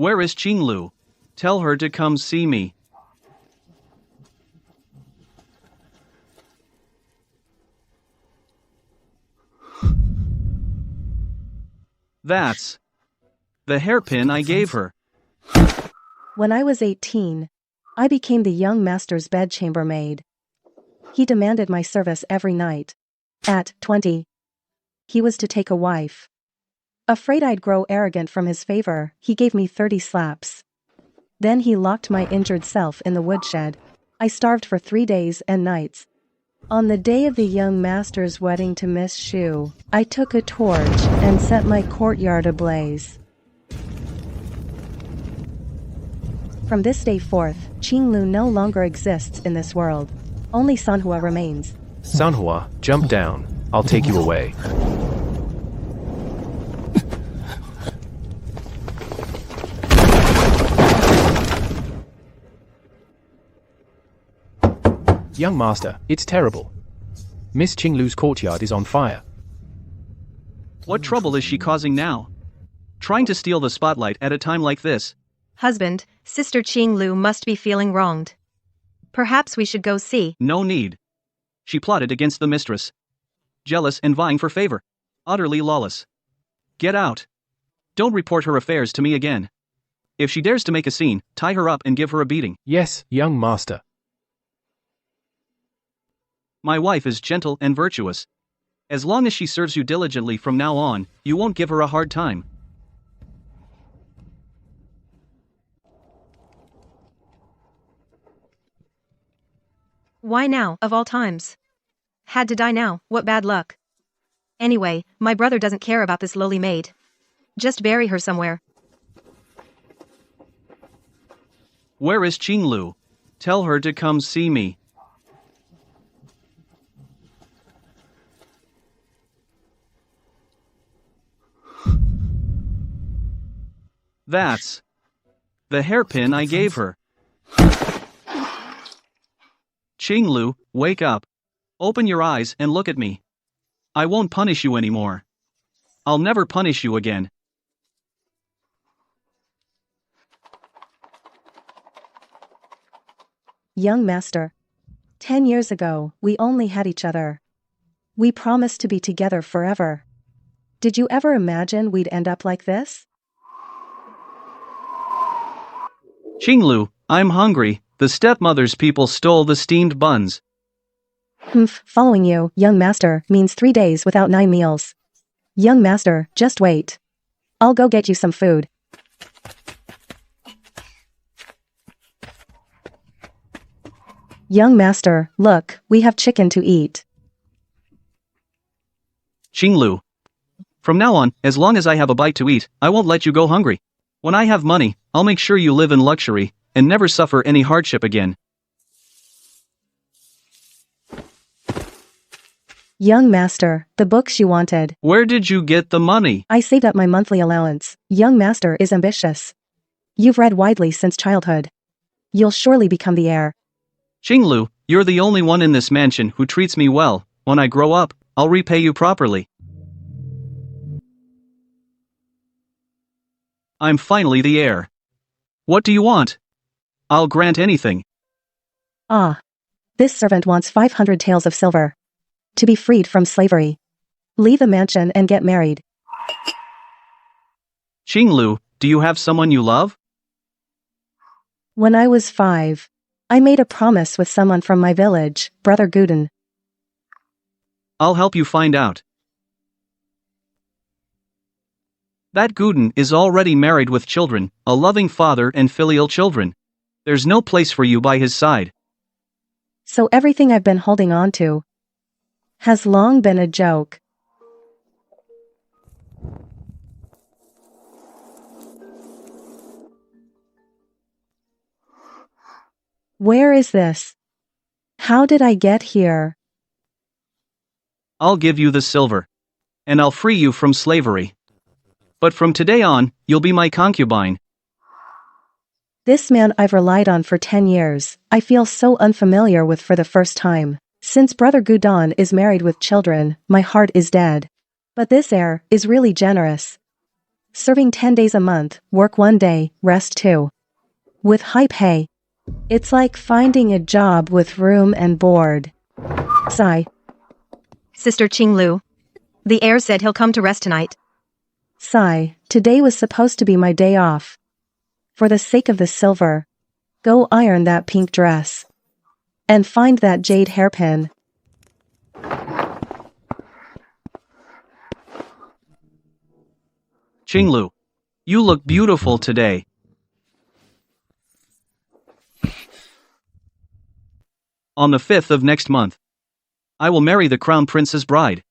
Where is Qinglu? Tell her to come see me. That's the hairpin I gave her. When I was 18, I became the young master's bedchamber maid. He demanded my service every night. At 20, he was to take a wife. Afraid I'd grow arrogant from his favor, he gave me 30 slaps. Then he locked my injured self in the woodshed. I starved for 3 days and nights. On the day of the young master's wedding to Miss Shu, I took a torch and set my courtyard ablaze. From this day forth, Qinglu no longer exists in this world. Only Sanhua remains. Sanhua, jump down. I'll take you away. Young master, it's terrible. Miss Qinglu's courtyard is on fire. What trouble is she causing now? Trying to steal the spotlight at a time like this. Husband, Sister Qinglu must be feeling wronged. Perhaps we should go see. No need. She plotted against the mistress. Jealous and vying for favor. Utterly lawless. Get out. Don't report her affairs to me again. If she dares to make a scene, tie her up and give her a beating. Yes, young master. My wife is gentle and virtuous. As long as she serves you diligently from now on, you won't give her a hard time. Why now, of all times? Had to die now, what bad luck. Anyway, my brother doesn't care about this lowly maid. Just bury her somewhere. Where is Qinglu? Tell her to come see me. That's the hairpin I gave her. Qinglu, wake up. Open your eyes and look at me. I won't punish you anymore. I'll never punish you again. Young master. 10 years ago, we only had each other. We promised to be together forever. Did you ever imagine we'd end up like this? Qinglu, I'm hungry. The stepmother's people stole the steamed buns. Following you, young master, means 3 days without 9 meals. Young master, just wait. I'll go get you some food. Young master, look, we have chicken to eat. Qinglu. From now on, as long as I have a bite to eat, I won't let you go hungry. When I have money, I'll make sure you live in luxury and never suffer any hardship again. Young master, the books you wanted. Where did you get the money? I saved up my monthly allowance. Young master is ambitious. You've read widely since childhood. You'll surely become the heir. Qinglu, you're the only one in this mansion who treats me well. When I grow up, I'll repay you properly. I'm finally the heir. What do you want? I'll grant anything. Ah. This servant wants 500 taels of silver. To be freed from slavery. Leave the mansion and get married. Qinglu, do you have someone you love? When I was 5, I made a promise with someone from my village, Brother Guden. I'll help you find out. That Guden is already married with children, a loving father and filial children. There's no place for you by his side. So everything I've been holding on to has long been a joke. Where is this? How did I get here? I'll give you the silver. And I'll free you from slavery. But from today on, you'll be my concubine. This man I've relied on for 10 years, I feel so unfamiliar with for the first time. Since Brother Gudon is married with children, my heart is dead. But this heir is really generous. Serving 10 days a month, work 1 day, rest 2. With high pay. It's like finding a job with room and board. Sigh. Sister Qinglu. The heir said he'll come to rest tonight. Sigh. Today was supposed to be my day off. For the sake of the silver. Go iron that pink dress. And find that jade hairpin. Qinglu, you look beautiful today. On the 5th of next month, I will marry the crown prince's bride.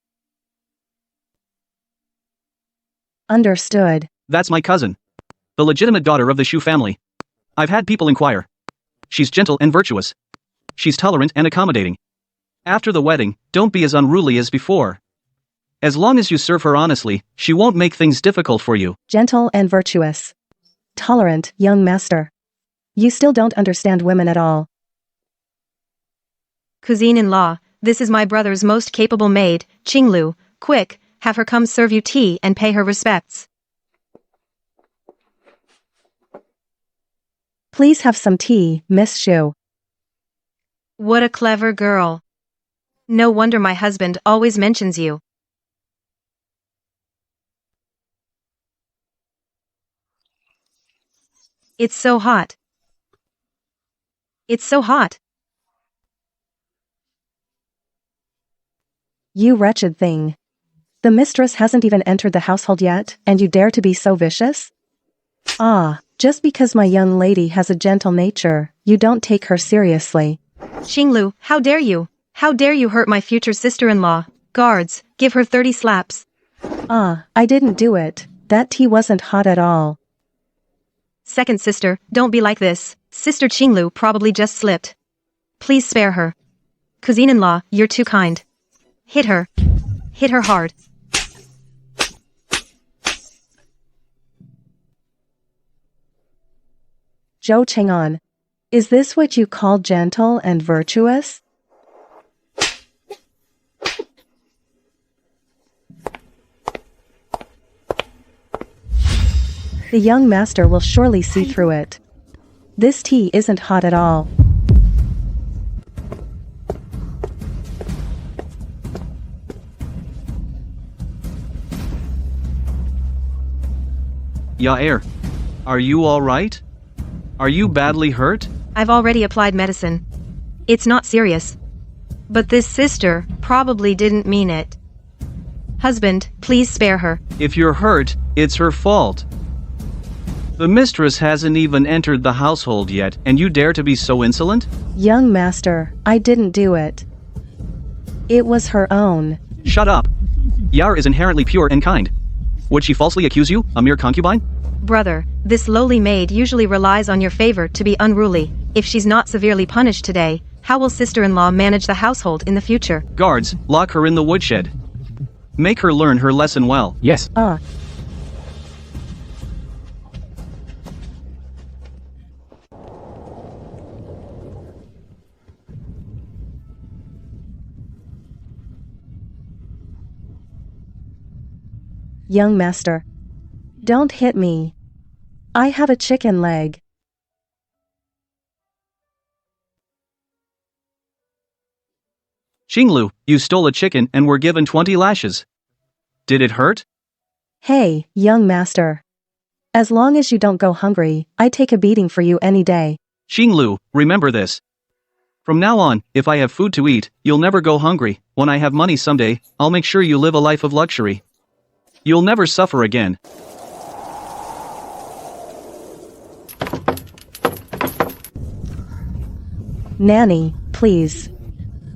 Understood. That's my cousin, the legitimate daughter of the Shu family. I've had people inquire. She's gentle and virtuous. She's tolerant and accommodating. After the wedding, don't be as unruly as before. As long as you serve her honestly, she won't make things difficult for you. Gentle and virtuous. Tolerant, young master. You still don't understand women at all. Cousine-in-law, this is my brother's most capable maid, Qinglu. Quick, have her come serve you tea and pay her respects. Please have some tea, Miss Shu. What a clever girl. No wonder my husband always mentions you. It's so hot. It's so hot. You wretched thing. The mistress hasn't even entered the household yet, and you dare to be so vicious? Ah, just because my young lady has a gentle nature, you don't take her seriously. Qinglu, how dare you? How dare you hurt my future sister-in-law? Guards, give her 30 slaps. Ah, I didn't do it. That tea wasn't hot at all. Second sister, don't be like this. Sister Qinglu probably just slipped. Please spare her. Cousine-in-law, you're too kind. Hit her. Hit her hard. Zhou Cheng'an. Is this what you call gentle and virtuous? The young master will surely see through it. This tea isn't hot at all. Yair, are you all right? Are you badly hurt? I've already applied medicine. It's not serious. But this sister probably didn't mean it. Husband, please spare her. If you're hurt, it's her fault. The mistress hasn't even entered the household yet, and you dare to be so insolent? Young master, I didn't do it. It was her own. Shut up. Yair is inherently pure and kind. Would she falsely accuse you, a mere concubine? Brother, this lowly maid usually relies on your favor to be unruly. If she's not severely punished today, how will sister-in-law manage the household in the future? Guards, lock her in the woodshed. Make her learn her lesson well. Yes. Ah. Young master. Don't hit me. I have a chicken leg. Qinglu, you stole a chicken and were given 20 lashes. Did it hurt? Hey, young master. As long as you don't go hungry, I take a beating for you any day. Qinglu, remember this. From now on, if I have food to eat, you'll never go hungry. When I have money someday, I'll make sure you live a life of luxury. You'll never suffer again. Nanny, please.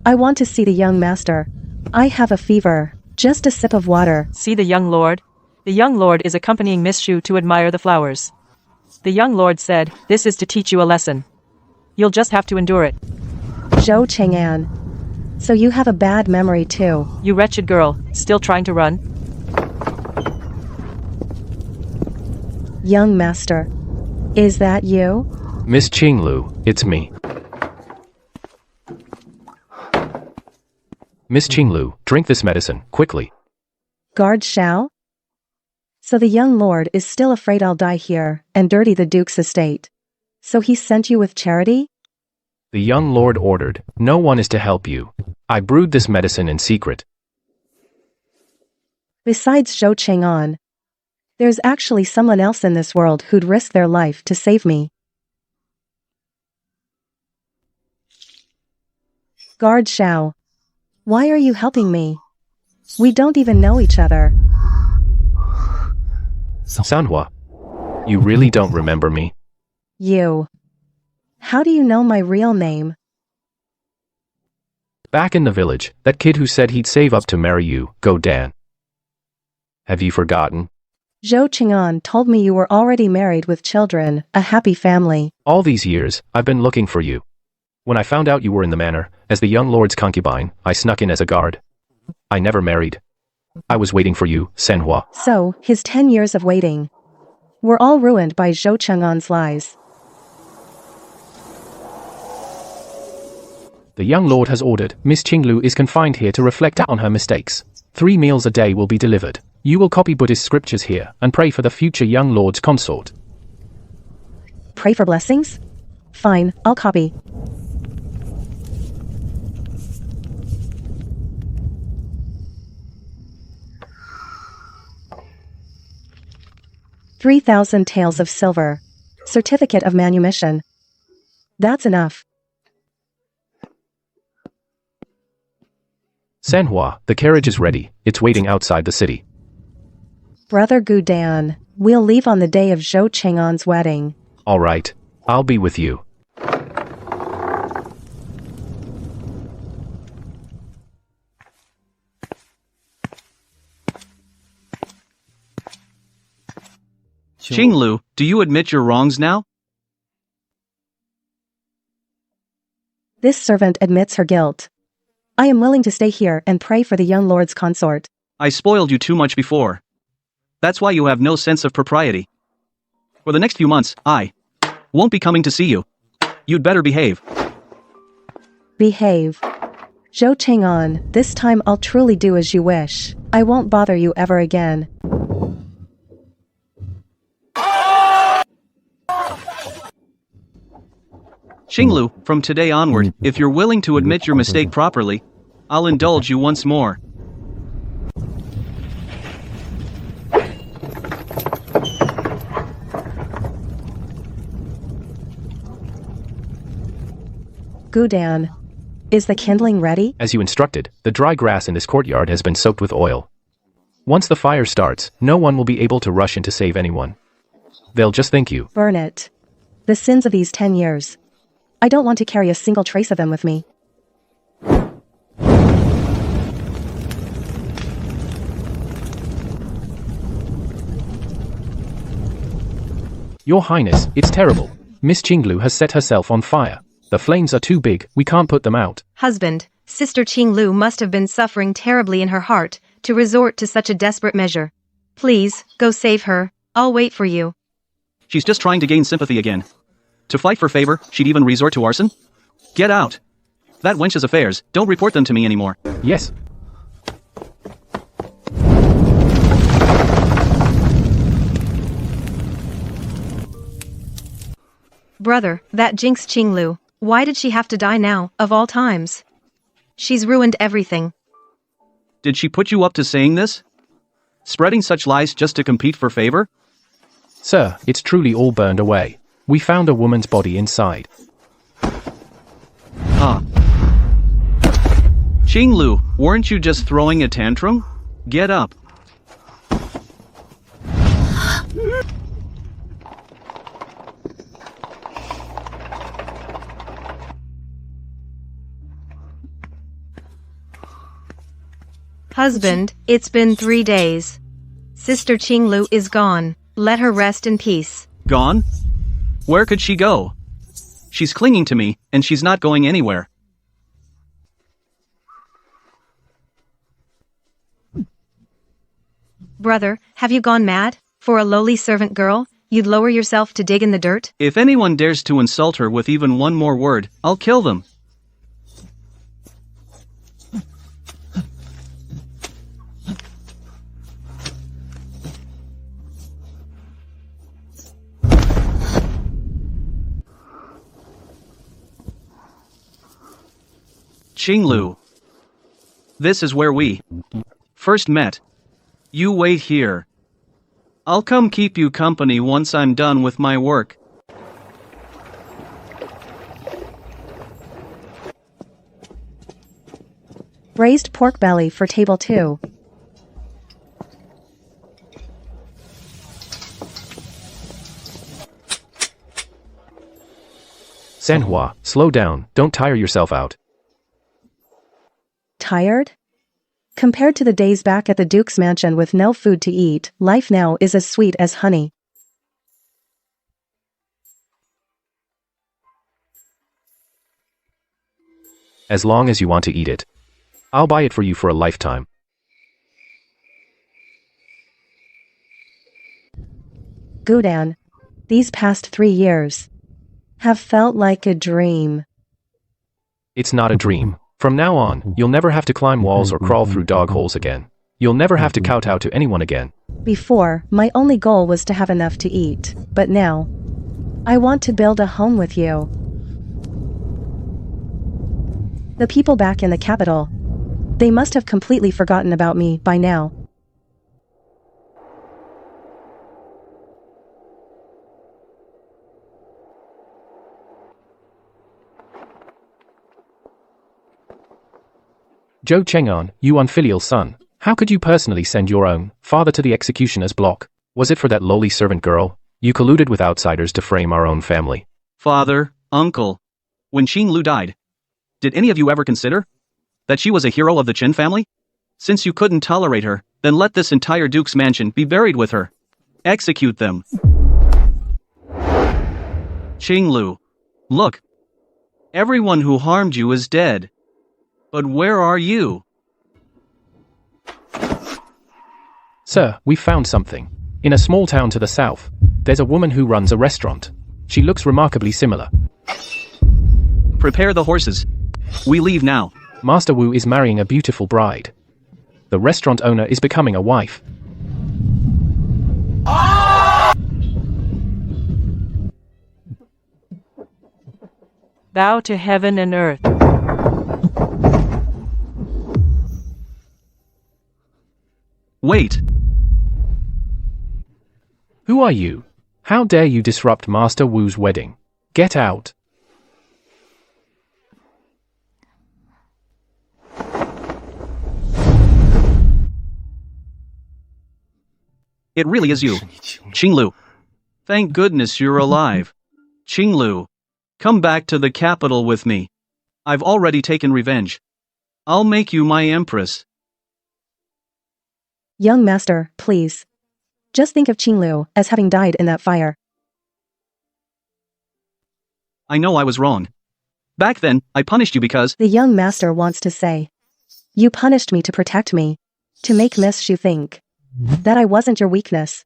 I want to see the young master. I have a fever. Just a sip of water. See the young lord? The young lord is accompanying Miss Shu to admire the flowers. The young lord said, "This is to teach you a lesson. You'll just have to endure it." Zhou Cheng'an. So you have a bad memory too. You wretched girl, still trying to run? Young master. Is that you? Miss Qinglu, it's me. Miss Qinglu, drink this medicine, quickly. Guard Xiao? So the young lord is still afraid I'll die here and dirty the duke's estate. So he sent you with charity? The young lord ordered, "No one is to help you. I brewed this medicine in secret." Besides Zhou Chang'an, there's actually someone else in this world who'd risk their life to save me. Guard Xiao. Why are you helping me? We don't even know each other. Sanhua, you really don't remember me? You. How do you know my real name? Back in the village, that kid who said he'd save up to marry you, Go Dan. Have you forgotten? Zhou Chang'an told me you were already married with children, a happy family. All these years, I've been looking for you. When I found out you were in the manor, as the young lord's concubine, I snuck in as a guard. I never married. I was waiting for you, Sanhua. So, his 10 years of waiting were all ruined by Zhou Chang'an's lies. The young lord has ordered, Miss Qinglu is confined here to reflect on her mistakes. 3 meals a day will be delivered. You will copy Buddhist scriptures here and pray for the future young lord's consort. Pray for blessings? Fine, I'll copy. $3,000 taels of silver. Certificate of manumission. That's enough. Sanhua, the carriage is ready. It's waiting outside the city. Brother Gu Dan, we'll leave on the day of Zhou Chang'an's wedding. All right. I'll be with you. Qinglu, do you admit your wrongs now? This servant admits her guilt. I am willing to stay here and pray for the young lord's consort. I spoiled you too much before. That's why you have no sense of propriety. For the next few months, I won't be coming to see you. You'd better behave. Behave. Zhou Chang'an, this time I'll truly do as you wish. I won't bother you ever again. Qinglu, from today onward, if you're willing to admit your mistake properly, I'll indulge you once more. Gu Dan, is the kindling ready? As you instructed, the dry grass in this courtyard has been soaked with oil. Once the fire starts, no one will be able to rush in to save anyone. They'll just think you. Burn it. The sins of these 10 years. I don't want to carry a single trace of them with me. Your Highness, it's terrible. Miss Qinglu has set herself on fire. The flames are too big, we can't put them out. Husband, Sister Qinglu must have been suffering terribly in her heart to resort to such a desperate measure. Please, go save her. I'll wait for you. She's just trying to gain sympathy again. To fight for favor, she'd even resort to arson? Get out. That wench's affairs, don't report them to me anymore. Yes. Brother, that jinx Qinglu. Why did she have to die now, of all times? She's ruined everything. Did she put you up to saying this? Spreading such lies just to compete for favor? Sir, it's truly all burned away. We found a woman's body inside. Ah. Qinglu, weren't you just throwing a tantrum? Get up. Husband, it's been 3 days. Sister Qinglu is gone. Let her rest in peace. Gone? Where could she go? She's clinging to me, and she's not going anywhere. Brother, have you gone mad? For a lowly servant girl, you'd lower yourself to dig in the dirt? If anyone dares to insult her with even one more word, I'll kill them. Qinglu. This is where we first met. You wait here. I'll come keep you company once I'm done with my work. Braised pork belly for table 2. Sanhua, slow down, don't tire yourself out. Tired? Compared to the days back at the Duke's mansion with no food to eat, life now is as sweet as honey. As long as you want to eat it. I'll buy it for you for a lifetime. Gudan. These past 3 years have felt like a dream. It's not a dream. From now on, you'll never have to climb walls or crawl through dog holes again. You'll never have to kowtow to anyone again. Before, my only goal was to have enough to eat, but now, I want to build a home with you. The people back in the capital, they must have completely forgotten about me by now. Zhou Cheng'an, you unfilial son, how could you personally send your own father to the executioner's block? Was it for that lowly servant girl? You colluded with outsiders to frame our own family. Father, uncle, when Qinglu died, did any of you ever consider that she was a hero of the Qin family? Since you couldn't tolerate her, then let this entire Duke's mansion be buried with her. Execute them. Qinglu, look. Everyone who harmed you is dead. But where are you? Sir, we found something. In a small town to the south, there's a woman who runs a restaurant. She looks remarkably similar. Prepare the horses. We leave now. Master Wu is marrying a beautiful bride. The restaurant owner is becoming a wife. Bow to heaven and earth. Wait. Who are you? How dare you disrupt Master Wu's wedding? Get out. It really is you, Qinglu. Thank goodness you're alive. Qinglu, come back to the capital with me. I've already taken revenge. I'll make you my empress. Young master, please. Just think of Qinglu as having died in that fire. I know I was wrong. Back then, I punished you because The young master wants to say, you punished me to protect me, to make Miss Shu think that I wasn't your weakness.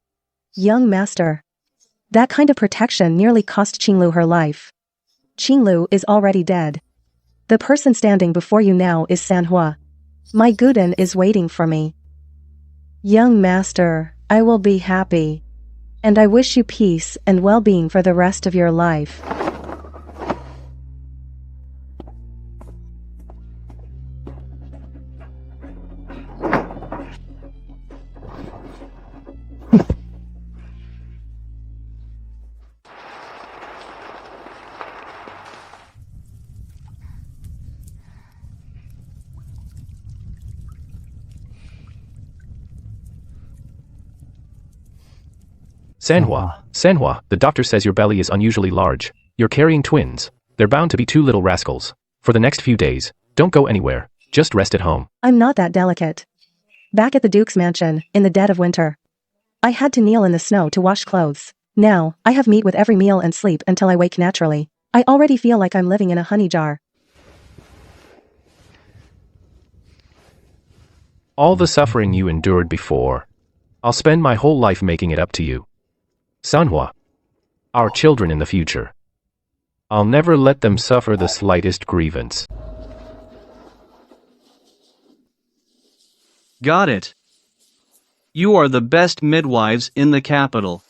Young master. That kind of protection nearly cost Qinglu her life. Qinglu is already dead. The person standing before you now is Sanhua. My Guden is waiting for me. Young master, I will be happy. And I wish you peace and well-being for the rest of your life. Sanhua, the doctor says your belly is unusually large. You're carrying twins. They're bound to be 2 little rascals. For the next few days, don't go anywhere. Just rest at home. I'm not that delicate. Back at the Duke's mansion, in the dead of winter, I had to kneel in the snow to wash clothes. Now, I have meat with every meal and sleep until I wake naturally. I already feel like I'm living in a honey jar. All the suffering you endured before. I'll spend my whole life making it up to you. Sanhua, our children in the future. I'll never let them suffer the slightest grievance. Got it. You are the best midwives in the capital.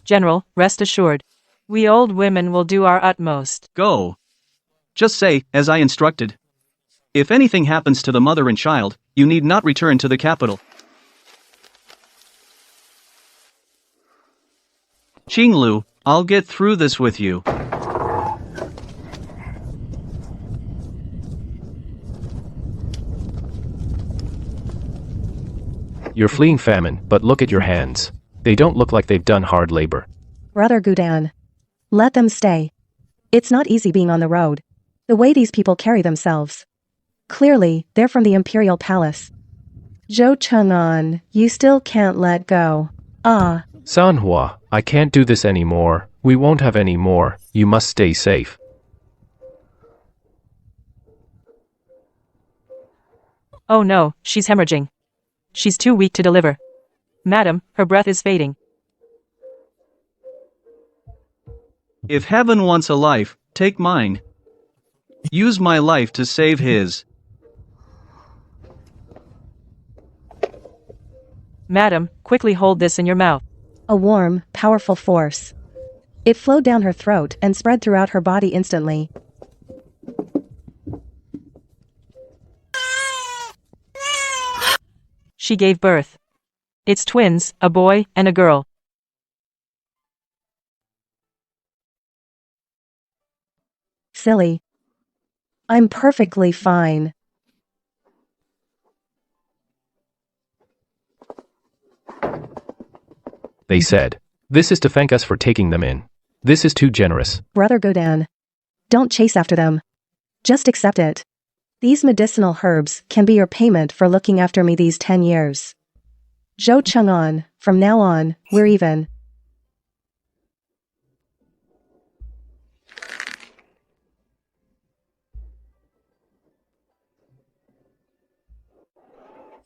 General, rest assured. We old women will do our utmost. Go. Just say, as I instructed. If anything happens to the mother and child, you need not return to the capital. Qinglu, I'll get through this with you. You're fleeing famine, but look at your hands. They don't look like they've done hard labor. Brother Gudan. Let them stay. It's not easy being on the road. The way these people carry themselves. Clearly, they're from the Imperial Palace. Zhou Cheng'an, you still can't let go. Ah. Sanhua, I can't do this anymore. We won't have any more. You must stay safe. Oh no, she's hemorrhaging. She's too weak to deliver. Madam, her breath is fading. If heaven wants a life, take mine. Use my life to save his. Madam, quickly hold this in your mouth. A warm, powerful force. It flowed down her throat and spread throughout her body instantly. She gave birth. It's twins, a boy and a girl. Silly. I'm perfectly fine. They said. This is to thank us for taking them in. This is too generous. Brother Godan. Don't chase after them. Just accept it. These medicinal herbs can be your payment for looking after me these 10 years. Zhou Cheng'an, from now on, we're even.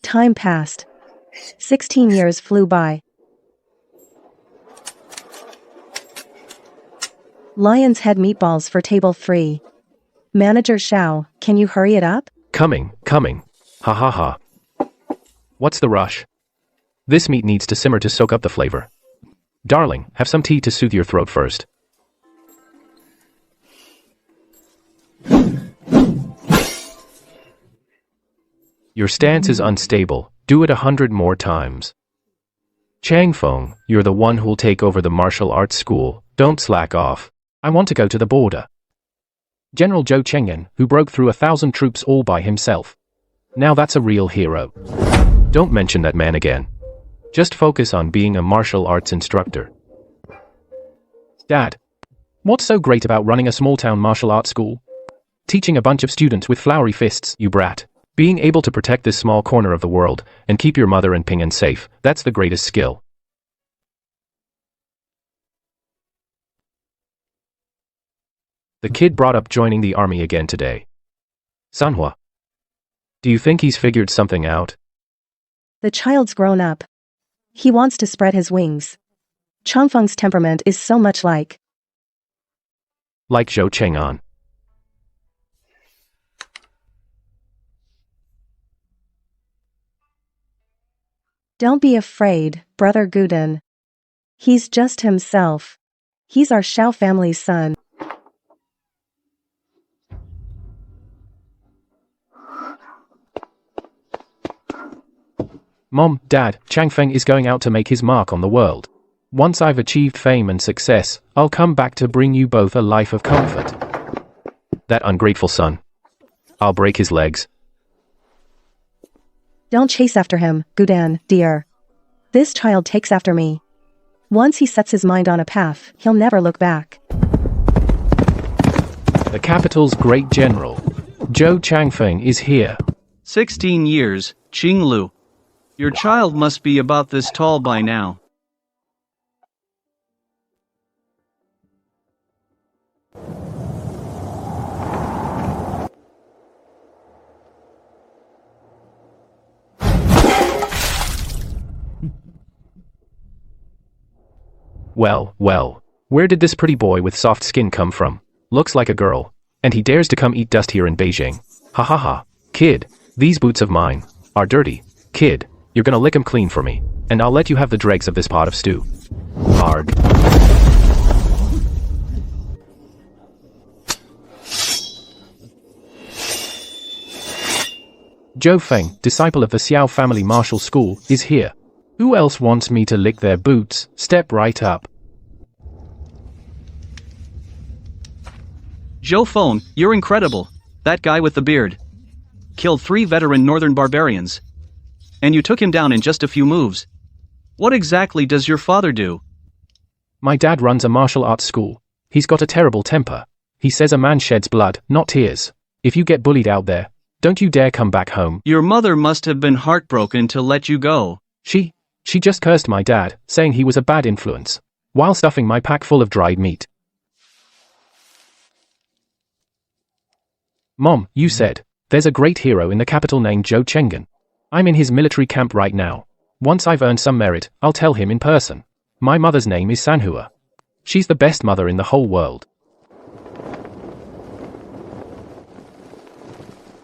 Time passed. 16 years flew by. Lion's head meatballs for table 3. Manager Shao, can you hurry it up? Coming. Ha ha ha. What's the rush? This meat needs to simmer to soak up the flavor. Darling, have some tea to soothe your throat first. Your stance is unstable. Do it 100 more times. Chang Feng, you're the one who'll take over the martial arts school. Don't slack off. I want to go to the border. General Zhou Chengyan, who broke through 1,000 troops all by himself. Now that's a real hero. Don't mention that man again. Just focus on being a martial arts instructor. Dad, what's so great about running a small-town martial arts school? Teaching a bunch of students with flowery fists, you brat. Being able to protect this small corner of the world and keep your mother and Ping'an safe, that's the greatest skill. The kid brought up joining the army again today. Sanhua, do you think he's figured something out? The child's grown up. He wants to spread his wings. Changfeng's temperament is so much like Zhou Cheng'an. Don't be afraid, Brother Guden. He's just himself. He's our Shao family's son. Mom, Dad, Changfeng is going out to make his mark on the world. Once I've achieved fame and success, I'll come back to bring you both a life of comfort. That ungrateful son. I'll break his legs. Don't chase after him, Gudan, dear. This child takes after me. Once he sets his mind on a path, he'll never look back. The capital's great general, Zhou Changfeng, is here. 16 years, Qinglu. Your child must be about this tall by now. Well, where did this pretty boy with soft skin come from? Looks like a girl. And he dares to come eat dust here in Beijing. Ha ha ha. Kid, these boots of mine are dirty. Kid, you're gonna lick 'em clean for me, and I'll let you have the dregs of this pot of stew. Hard. Zhou Feng, disciple of the Xiao family martial school, is here. Who else wants me to lick their boots? Step right up. Zhou Feng, you're incredible. That guy with the beard. Killed 3 veteran northern barbarians. And you took him down in just a few moves. What exactly does your father do? My dad runs a martial arts school. He's got a terrible temper. He says a man sheds blood, not tears. If you get bullied out there, don't you dare come back home. Your mother must have been heartbroken to let you go. She just cursed my dad, saying he was a bad influence, while stuffing my pack full of dried meat. Mom, you said, there's a great hero in the capital named Zhou Chengen. I'm in his military camp right now. Once I've earned some merit, I'll tell him in person. My mother's name is Sanhua. She's the best mother in the whole world.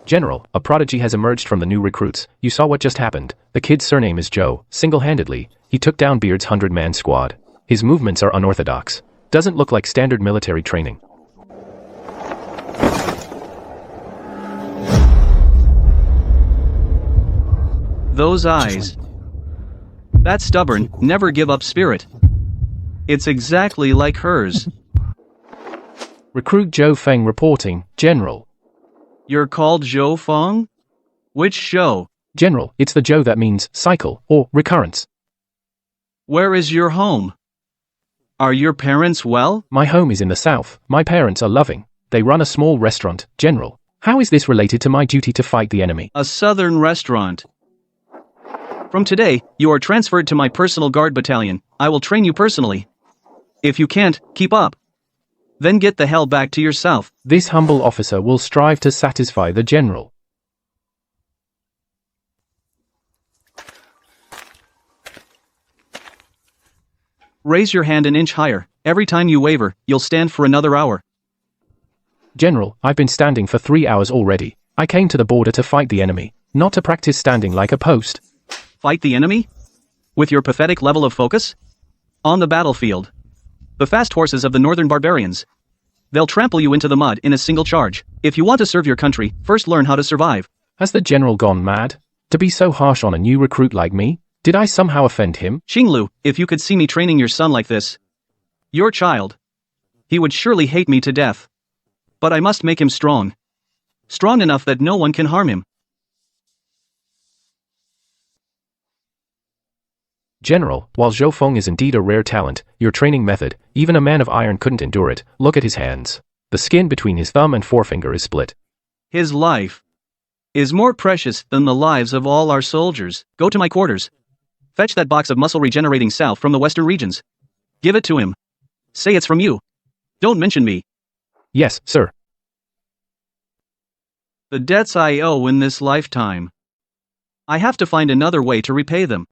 General, a prodigy has emerged from the new recruits. You saw what just happened. The kid's surname is Zhou. Single-handedly, he took down Beard's 100-man squad. His movements are unorthodox. Doesn't look like standard military training. Those eyes. That stubborn, never give up spirit. It's exactly like hers. Recruit Zhou Feng reporting, General. You're called Zhou Feng? Which show? General, it's the Zhou that means cycle or recurrence. Where is your home? Are your parents well? My home is in the south. My parents are loving. They run a small restaurant, General. How is this related to my duty to fight the enemy? A southern restaurant. From today, you are transferred to my personal guard battalion. I will train you personally. If you can't, keep up. Then get the hell back to your south. This humble officer will strive to satisfy the general. Raise your hand an inch higher. Every time you waver, you'll stand for another hour. General, I've been standing for 3 hours already. I came to the border to fight the enemy, not to practice standing like a post. Fight the enemy? With your pathetic level of focus? On the battlefield. The fast horses of the northern barbarians. They'll trample you into the mud in a single charge. If you want to serve your country, first learn how to survive. Has the general gone mad? To be so harsh on a new recruit like me? Did I somehow offend him? Xinglu, if you could see me training your son like this. Your child. He would surely hate me to death. But I must make him strong. Strong enough that no one can harm him. General, while Zhou Feng is indeed a rare talent, your training method, even a man of iron couldn't endure it. Look at his hands. The skin between his thumb and forefinger is split. His life is more precious than the lives of all our soldiers. Go to my quarters. Fetch that box of muscle regenerating salve from the western regions. Give it to him. Say it's from you. Don't mention me. Yes, sir. The debts I owe in this lifetime. I have to find another way to repay them.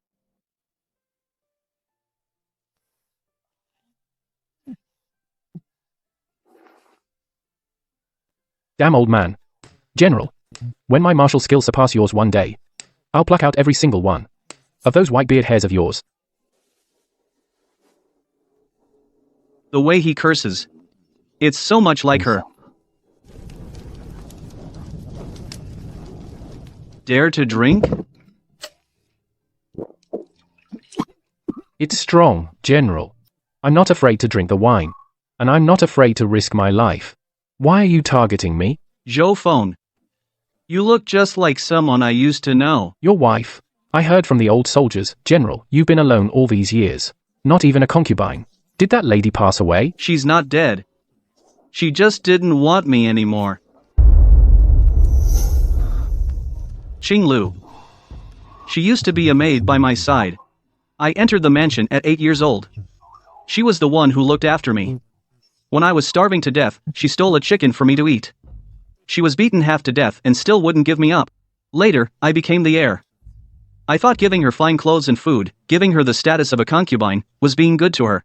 Damn old man. General, when my martial skills surpass yours one day, I'll pluck out every single one of those white beard hairs of yours. The way he curses. It's so much like her. Dare to drink? It's strong, General. I'm not afraid to drink the wine. And I'm not afraid to risk my life. Why are you targeting me? Zhou Feng. You look just like someone I used to know. Your wife. I heard from the old soldiers, General, you've been alone all these years. Not even a concubine. Did that lady pass away? She's not dead. She just didn't want me anymore. Xinglu. She used to be a maid by my side. I entered the mansion at 8 years old. She was the one who looked after me. When I was starving to death, she stole a chicken for me to eat. She was beaten half to death and still wouldn't give me up. Later, I became the heir. I thought giving her fine clothes and food, giving her the status of a concubine, was being good to her.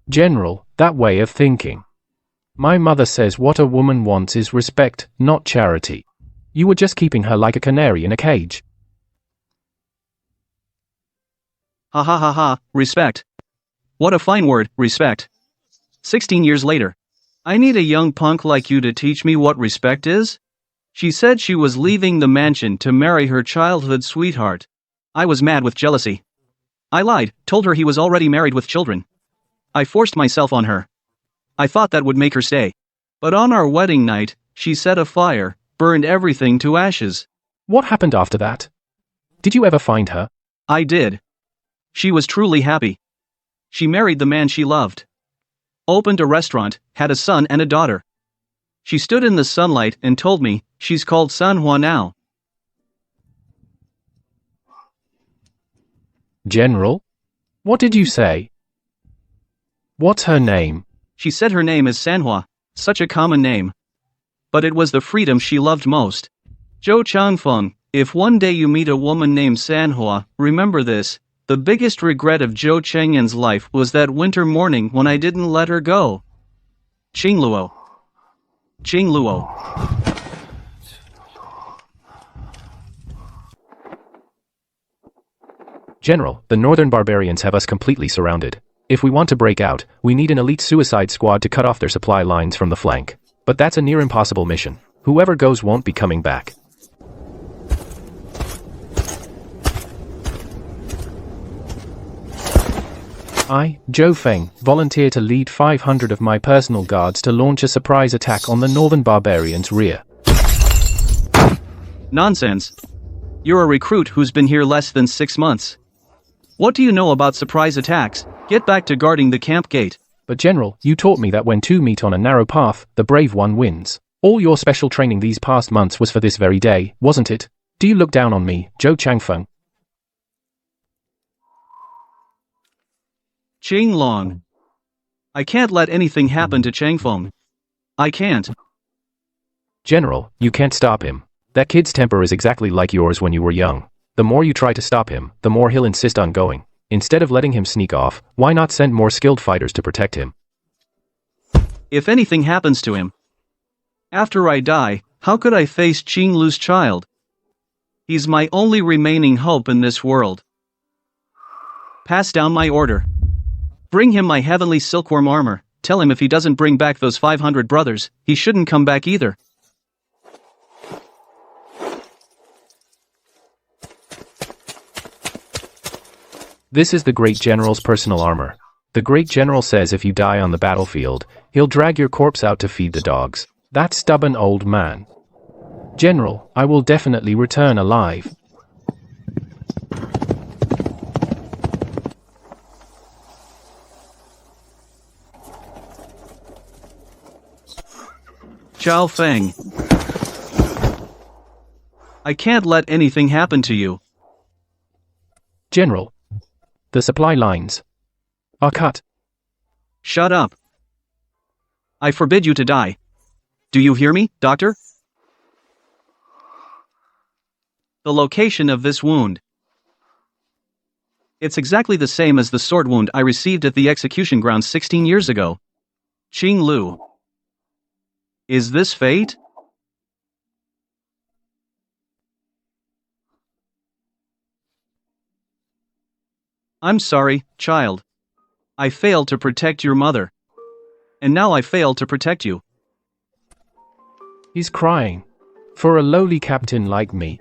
General, that way of thinking. My mother says what a woman wants is respect, not charity. You were just keeping her like a canary in a cage. Ha ha ha ha, respect. What a fine word, respect. 16 years later. I need a young punk like you to teach me what respect is? She said she was leaving the mansion to marry her childhood sweetheart. I was mad with jealousy. I lied, told her he was already married with children. I forced myself on her. I thought that would make her stay. But on our wedding night, she set a fire, burned everything to ashes. What happened after that? Did you ever find her? I did. She was truly happy. She married the man she loved. Opened a restaurant, had a son and a daughter. She stood in the sunlight and told me, she's called Sanhua now. General? What did you say? What's her name? She said her name is Sanhua, such a common name. But it was the freedom she loved most. Zhou Changfeng, if one day you meet a woman named Sanhua, remember this. The biggest regret of Zhou Chengyan's life was that winter morning when I didn't let her go. Qingluo. Qingluo. General, the northern barbarians have us completely surrounded. If we want to break out, we need an elite suicide squad to cut off their supply lines from the flank. But that's a near impossible mission. Whoever goes won't be coming back. I, Zhou Feng, volunteer to lead 500 of my personal guards to launch a surprise attack on the northern barbarians' rear. Nonsense. You're a recruit who's been here less than 6 months. What do you know about surprise attacks? Get back to guarding the camp gate. But General, you taught me that when two meet on a narrow path, the brave one wins. All your special training these past months was for this very day, wasn't it? Do you look down on me, Zhou Changfeng? Qinglong. I can't let anything happen to Changfeng. I can't. General, you can't stop him. That kid's temper is exactly like yours when you were young. The more you try to stop him, the more he'll insist on going. Instead of letting him sneak off, why not send more skilled fighters to protect him? If anything happens to him, after I die, how could I face Qinglu's child? He's my only remaining hope in this world. Pass down my order. Bring him my heavenly silkworm armor. Tell him if he doesn't bring back those 500 brothers, he shouldn't come back either. This is the Great General's personal armor. The Great General says if you die on the battlefield, he'll drag your corpse out to feed the dogs. That stubborn old man. General, I will definitely return alive. Zhao Feng. I can't let anything happen to you. General, the supply lines are cut. Shut up. I forbid you to die. Do you hear me, doctor? The location of this wound. It's exactly the same as the sword wound I received at the execution grounds 16 years ago. Qinglu. Is this fate? I'm sorry, child. I failed to protect your mother. And now I fail to protect you. He's crying. For a lowly captain like me.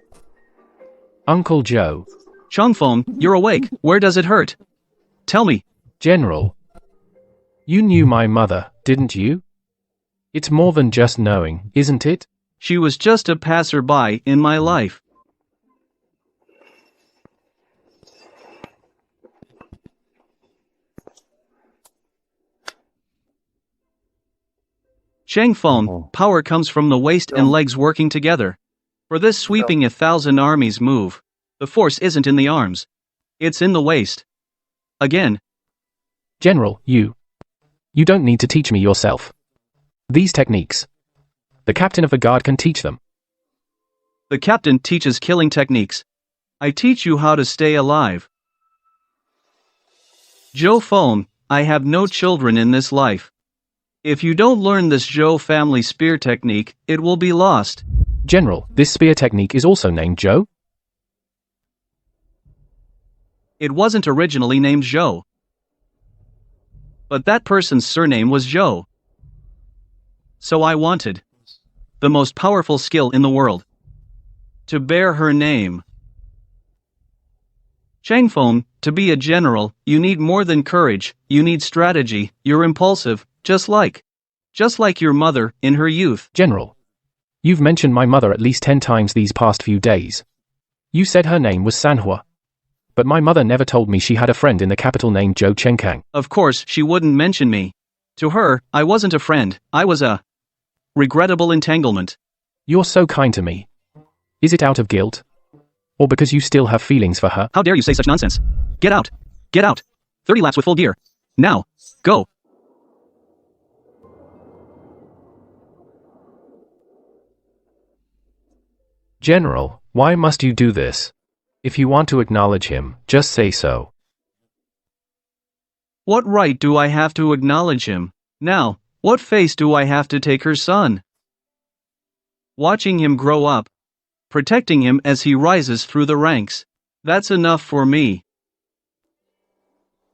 Uncle Joe. Changfeng, you're awake. Where does it hurt? Tell me. General. You knew my mother, didn't you? It's more than just knowing, isn't it? She was just a passerby in my life. Changfeng, power comes from the waist and legs working together. For this sweeping 1,000 armies move, the force isn't in the arms. It's in the waist. Again. General, you don't need to teach me yourself. These techniques. The captain of the guard can teach them. The captain teaches killing techniques. I teach you how to stay alive. Zhou Feng, I have no children in this life. If you don't learn this Zhou family spear technique, it will be lost. General, this spear technique is also named Zhou? It wasn't originally named Zhou. But that person's surname was Zhou. So I wanted the most powerful skill in the world. To bear her name. Changfeng, to be a general, you need more than courage, you need strategy, you're impulsive, just like your mother in her youth. General, you've mentioned my mother at least 10 times these past few days. You said her name was Sanhua. But my mother never told me she had a friend in the capital named Zhou Chengkang. Of course she wouldn't mention me. To her, I wasn't a friend, I was a regrettable entanglement. You're so kind to me. Is it out of guilt? Or because you still have feelings for her? How dare you say such nonsense? Get out! Get out! 30 laps with full gear. Now! Go! General, why must you do this? If you want to acknowledge him, just say so. What right do I have to acknowledge him? Now, what face do I have to take her son? Watching him grow up, protecting him as he rises through the ranks, that's enough for me.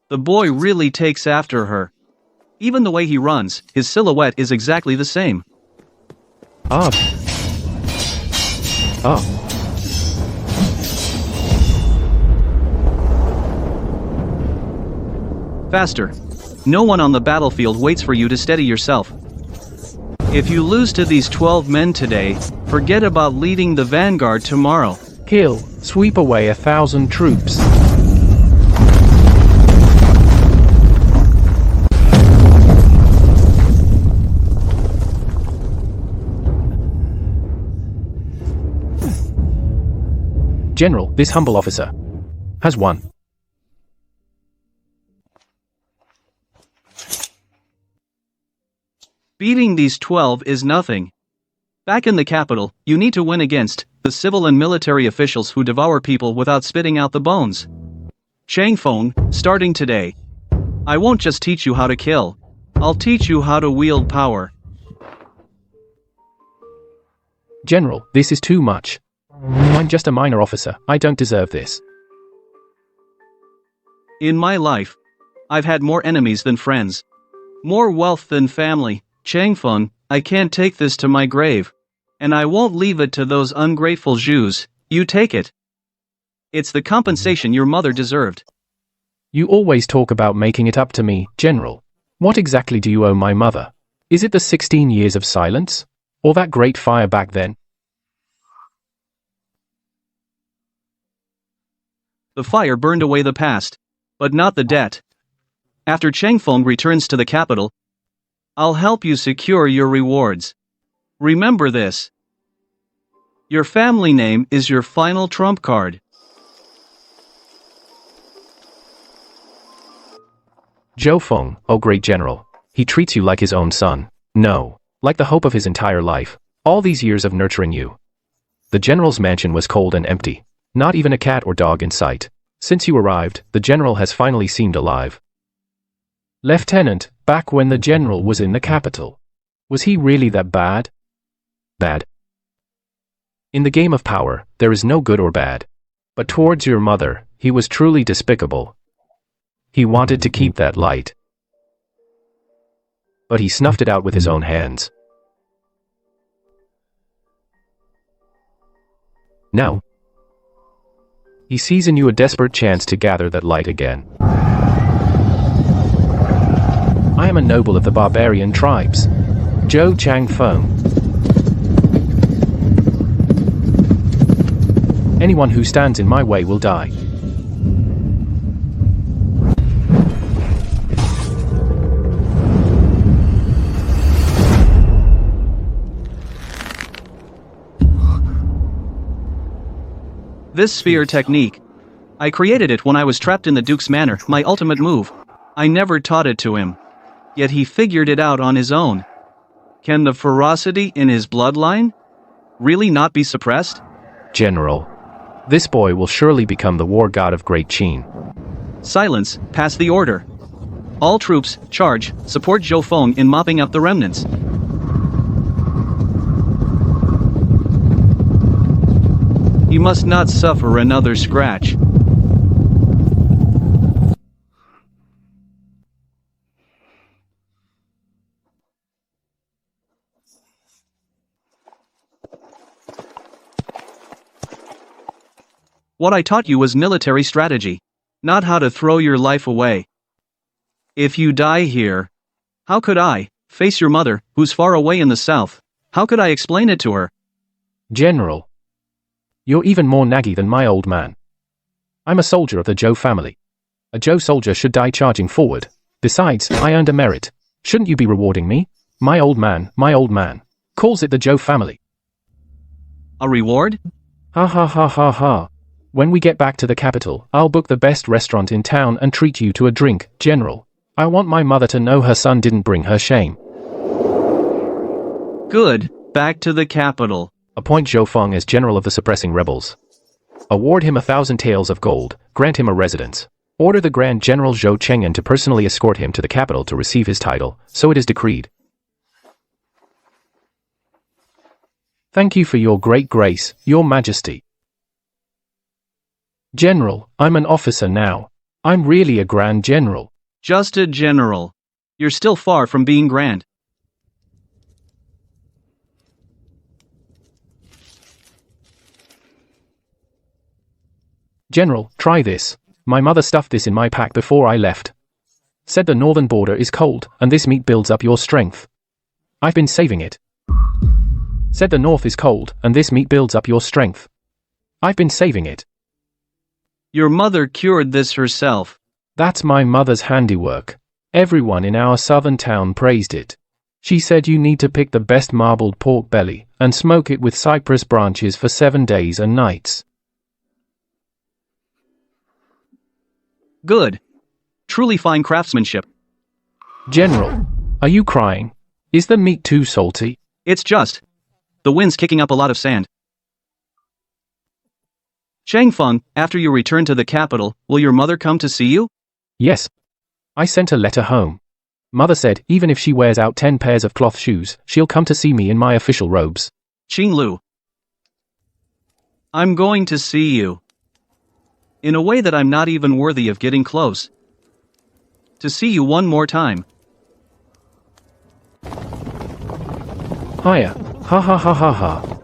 The boy really takes after her. Even the way he runs, his silhouette is exactly the same. Oh. Faster. No one on the battlefield waits for you to steady yourself. If you lose to these 12 men today, forget about leading the vanguard tomorrow. Kill, sweep away 1,000 troops. General, this humble officer has won. Beating these 12 is nothing. Back in the capital, you need to win against the civil and military officials who devour people without spitting out the bones. Changfeng, starting today, I won't just teach you how to kill, I'll teach you how to wield power. General, this is too much. I'm just a minor officer, I don't deserve this. In my life, I've had more enemies than friends. More wealth than family. Changfeng, I can't take this to my grave. And I won't leave it to those ungrateful Jews. You take it. It's the compensation your mother deserved. You always talk about making it up to me, General. What exactly do you owe my mother? Is it the 16 years of silence? Or that great fire back then? The fire burned away the past, but not the debt. After Changfeng returns to the capital, I'll help you secure your rewards. Remember this. Your family name is your final trump card. Zhou Feng, oh great general. He treats you like his own son. No, like the hope of his entire life. All these years of nurturing you. The general's mansion was cold and empty. Not even a cat or dog in sight. Since you arrived, the general has finally seemed alive. Lieutenant, back when the general was in the capital. Was he really that bad? Bad. In the game of power, there is no good or bad. But towards your mother, he was truly despicable. He wanted to keep that light. But he snuffed it out with his own hands. Now, he sees in you a desperate chance to gather that light again. I am a noble of the barbarian tribes. Zhou Changfeng. Anyone who stands in my way will die. This spear technique. I created it when I was trapped in the Duke's manor, my ultimate move. I never taught it to him. Yet he figured it out on his own. Can the ferocity in his bloodline really not be suppressed? General, this boy will surely become the war god of Great Qin. Silence, pass the order. All troops, charge, support Zhou Feng in mopping up the remnants. He must not suffer another scratch. What I taught you was military strategy, not how to throw your life away. If you die here, how could I face your mother, who's far away in the south? How could I explain it to her? General. You're even more naggy than my old man. I'm a soldier of the Zhou family. A Zhou soldier should die charging forward. Besides, I earned a merit. Shouldn't you be rewarding me? My old man, calls it the Zhou family. A reward? Ha ha ha ha ha. When we get back to the capital, I'll book the best restaurant in town and treat you to a drink, General. I want my mother to know her son didn't bring her shame. Good, back to the capital. Appoint Zhou Feng as general of the suppressing rebels. Award him 1,000 taels of gold, grant him a residence. Order the Grand General Zhou Cheng'an to personally escort him to the capital to receive his title, so it is decreed. Thank you for your great grace, your majesty. General, I'm an officer now. I'm really a Grand General. Just a general. You're still far from being grand. General, try this. My mother stuffed this in my pack before I left. Said the northern border is cold, and this meat builds up your strength. I've been saving it. Said the north is cold, and this meat builds up your strength. I've been saving it. Your mother cured this herself. That's my mother's handiwork. Everyone in our southern town praised it. She said you need to pick the best marbled pork belly and smoke it with cypress branches for 7 days and nights. Good. Truly fine craftsmanship. General, are you crying? Is the meat too salty? It's just. The wind's kicking up a lot of sand. Chang Feng, after you return to the capital, will your mother come to see you? Yes. I sent a letter home. Mother said even if she wears out 10 pairs of cloth shoes, she'll come to see me in my official robes. Qing Lu. I'm going to see you. In a way that I'm not even worthy of getting close. To see you one more time. Hiya. Ha ha ha ha ha.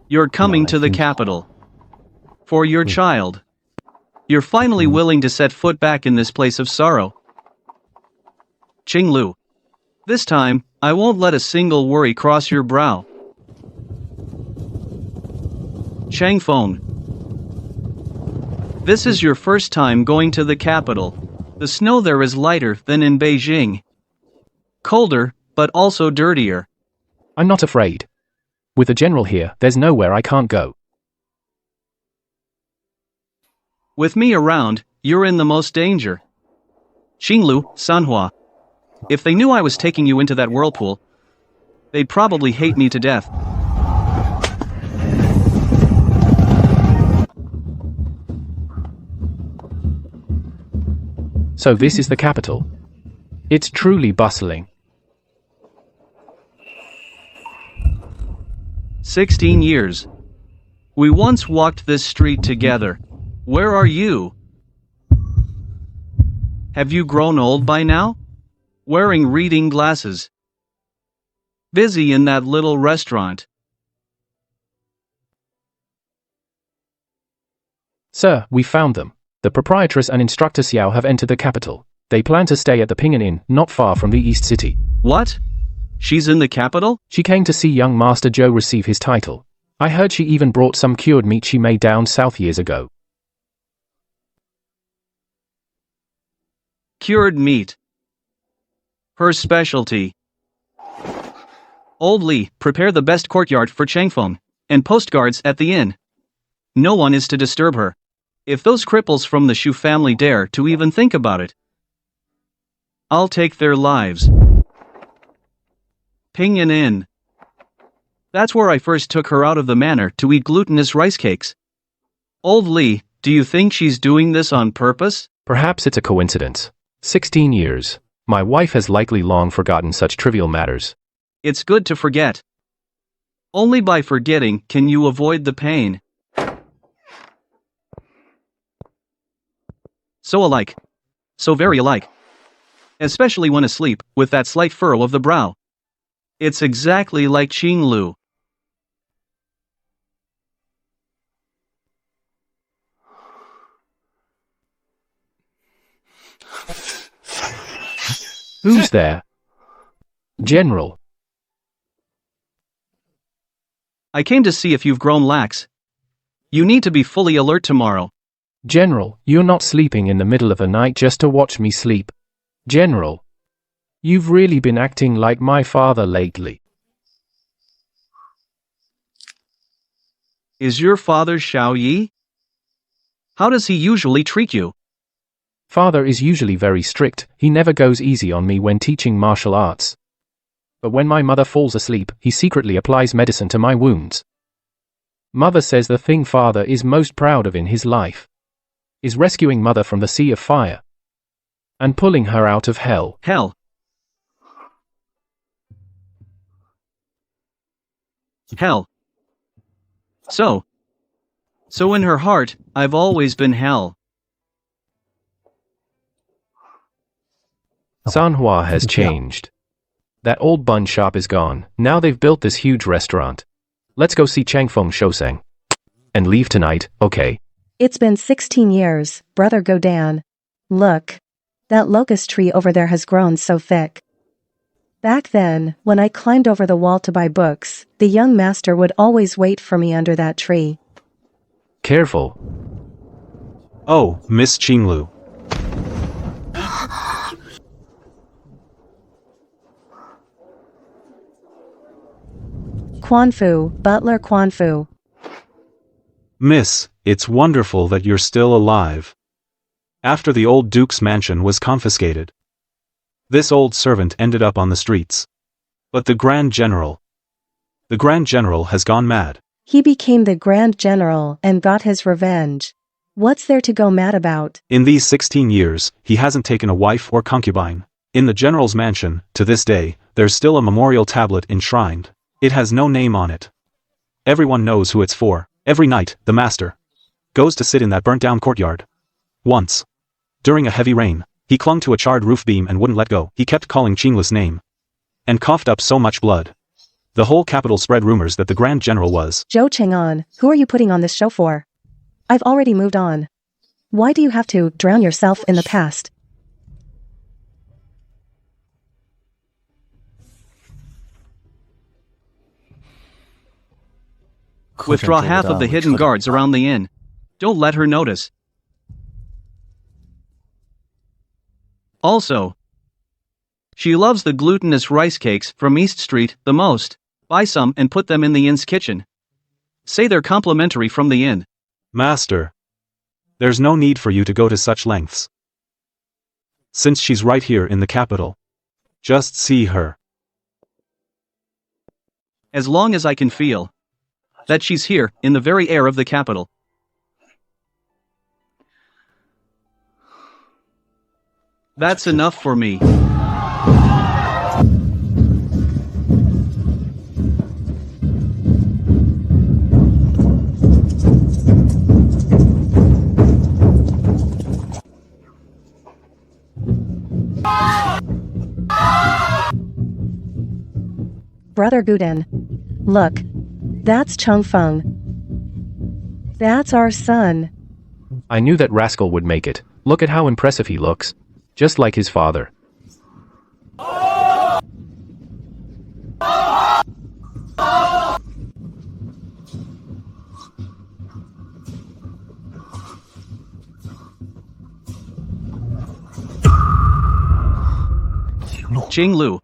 You're coming to the capital. For your child. You're finally willing to set foot back in this place of sorrow. Qing Lu. This time, I won't let a single worry cross your brow. Chang Feng. This is your first time going to the capital. The snow there is lighter than in Beijing. Colder, but also dirtier. I'm not afraid. With the general here, there's nowhere I can't go. With me around, you're in the most danger. Xinglu, Sanhua. If they knew I was taking you into that whirlpool, they'd probably hate me to death. So this is the capital. It's truly bustling. 16 years. We once walked this street together. Where are you? Have you grown old by now? Wearing reading glasses. Busy in that little restaurant. Sir, we found them. The proprietress and instructor Xiao have entered the capital. They plan to stay at the Pingan Inn, not far from the East City. What? She's in the capital? She came to see young Master Zhou receive his title. I heard she even brought some cured meat she made down south years ago. Cured meat. Her specialty. Old Li, prepare the best courtyard for Changfeng, and post guards at the inn. No one is to disturb her. If those cripples from the Shu family dare to even think about it, I'll take their lives. Pingan Inn. That's where I first took her out of the manor to eat glutinous rice cakes. Old Li, do you think she's doing this on purpose? Perhaps it's a coincidence. 16 years. My wife has likely long forgotten such trivial matters. It's good to forget. Only by forgetting can you avoid the pain. So alike. So very alike. especially when asleep, with that slight furrow of the brow. It's exactly like Qing Lu. Who's there? General. I came to see if you've grown lax. You need to be fully alert tomorrow. General, you're not sleeping in the middle of the night just to watch me sleep. General, you've really been acting like my father lately. Is your father Xiao Yi? How does he usually treat you? Father is usually very strict, he never goes easy on me when teaching martial arts. But when my mother falls asleep, he secretly applies medicine to my wounds. Mother says the thing father is most proud of in his life is rescuing mother from the sea of fire and pulling her out of hell. Hell. Hell. So in her heart, I've always been hell. Sanhua has changed. That old bun shop is gone, now they've built this huge restaurant. Let's go see Changfeng Shoseng. And leave tonight, okay? It's been 16 years, Brother Godan. Look. That locust tree over there has grown so thick. Back then, when I climbed over the wall to buy books, the young master would always wait for me under that tree. Careful. Oh, Miss Qinglu. Quanfu, Butler Quanfu. Miss, it's wonderful that you're still alive. After the old Duke's mansion was confiscated, this old servant ended up on the streets. But the Grand General has gone mad. He became the Grand General and got his revenge. What's there to go mad about? In these 16 years, he hasn't taken a wife or concubine. In the General's mansion, to this day, there's still a memorial tablet enshrined. It has no name on it. Everyone knows who it's for. Every night, the master goes to sit in that burnt-down courtyard. Once, during a heavy rain, he clung to a charred roof beam and wouldn't let go. He kept calling Qinglu's name and coughed up so much blood. The whole capital spread rumors that the Grand General was Zhou Cheng'an, who are you putting on this show for? I've already moved on. Why do you have to drown yourself in the past? Withdraw half of the hidden guards around the inn. Don't let her notice. Also, she loves the glutinous rice cakes from East Street the most. Buy some and put them in the inn's kitchen. Say they're complimentary from the inn. Master. There's no need for you to go to such lengths. Since she's right here in the capital. Just see her. As long as I can feel that she's here, in the very air of the capital. That's enough for me. Brother Guden. Look. That's Changfeng. That's our son. I knew that rascal would make it. Look at how impressive he looks. Just like his father. Qinglu.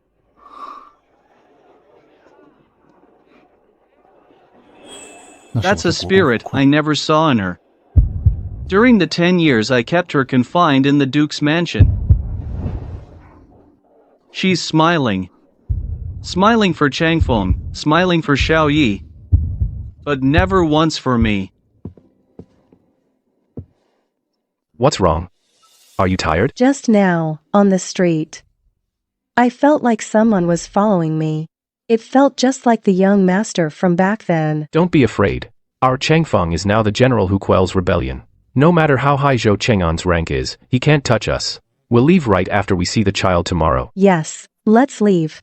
That's a spirit I never saw in her. During the 10 years I kept her confined in the Duke's mansion. She's smiling. Smiling for Changfeng, smiling for Xiao Yi. But never once for me. What's wrong? Are you tired? Just now, on the street. I felt like someone was following me. It felt just like the young master from back then. Don't be afraid. Our Changfeng is now the general who quells rebellion. No matter how high Zhou Cheng'an's rank is, he can't touch us. We'll leave right after we see the child tomorrow. Yes, let's leave.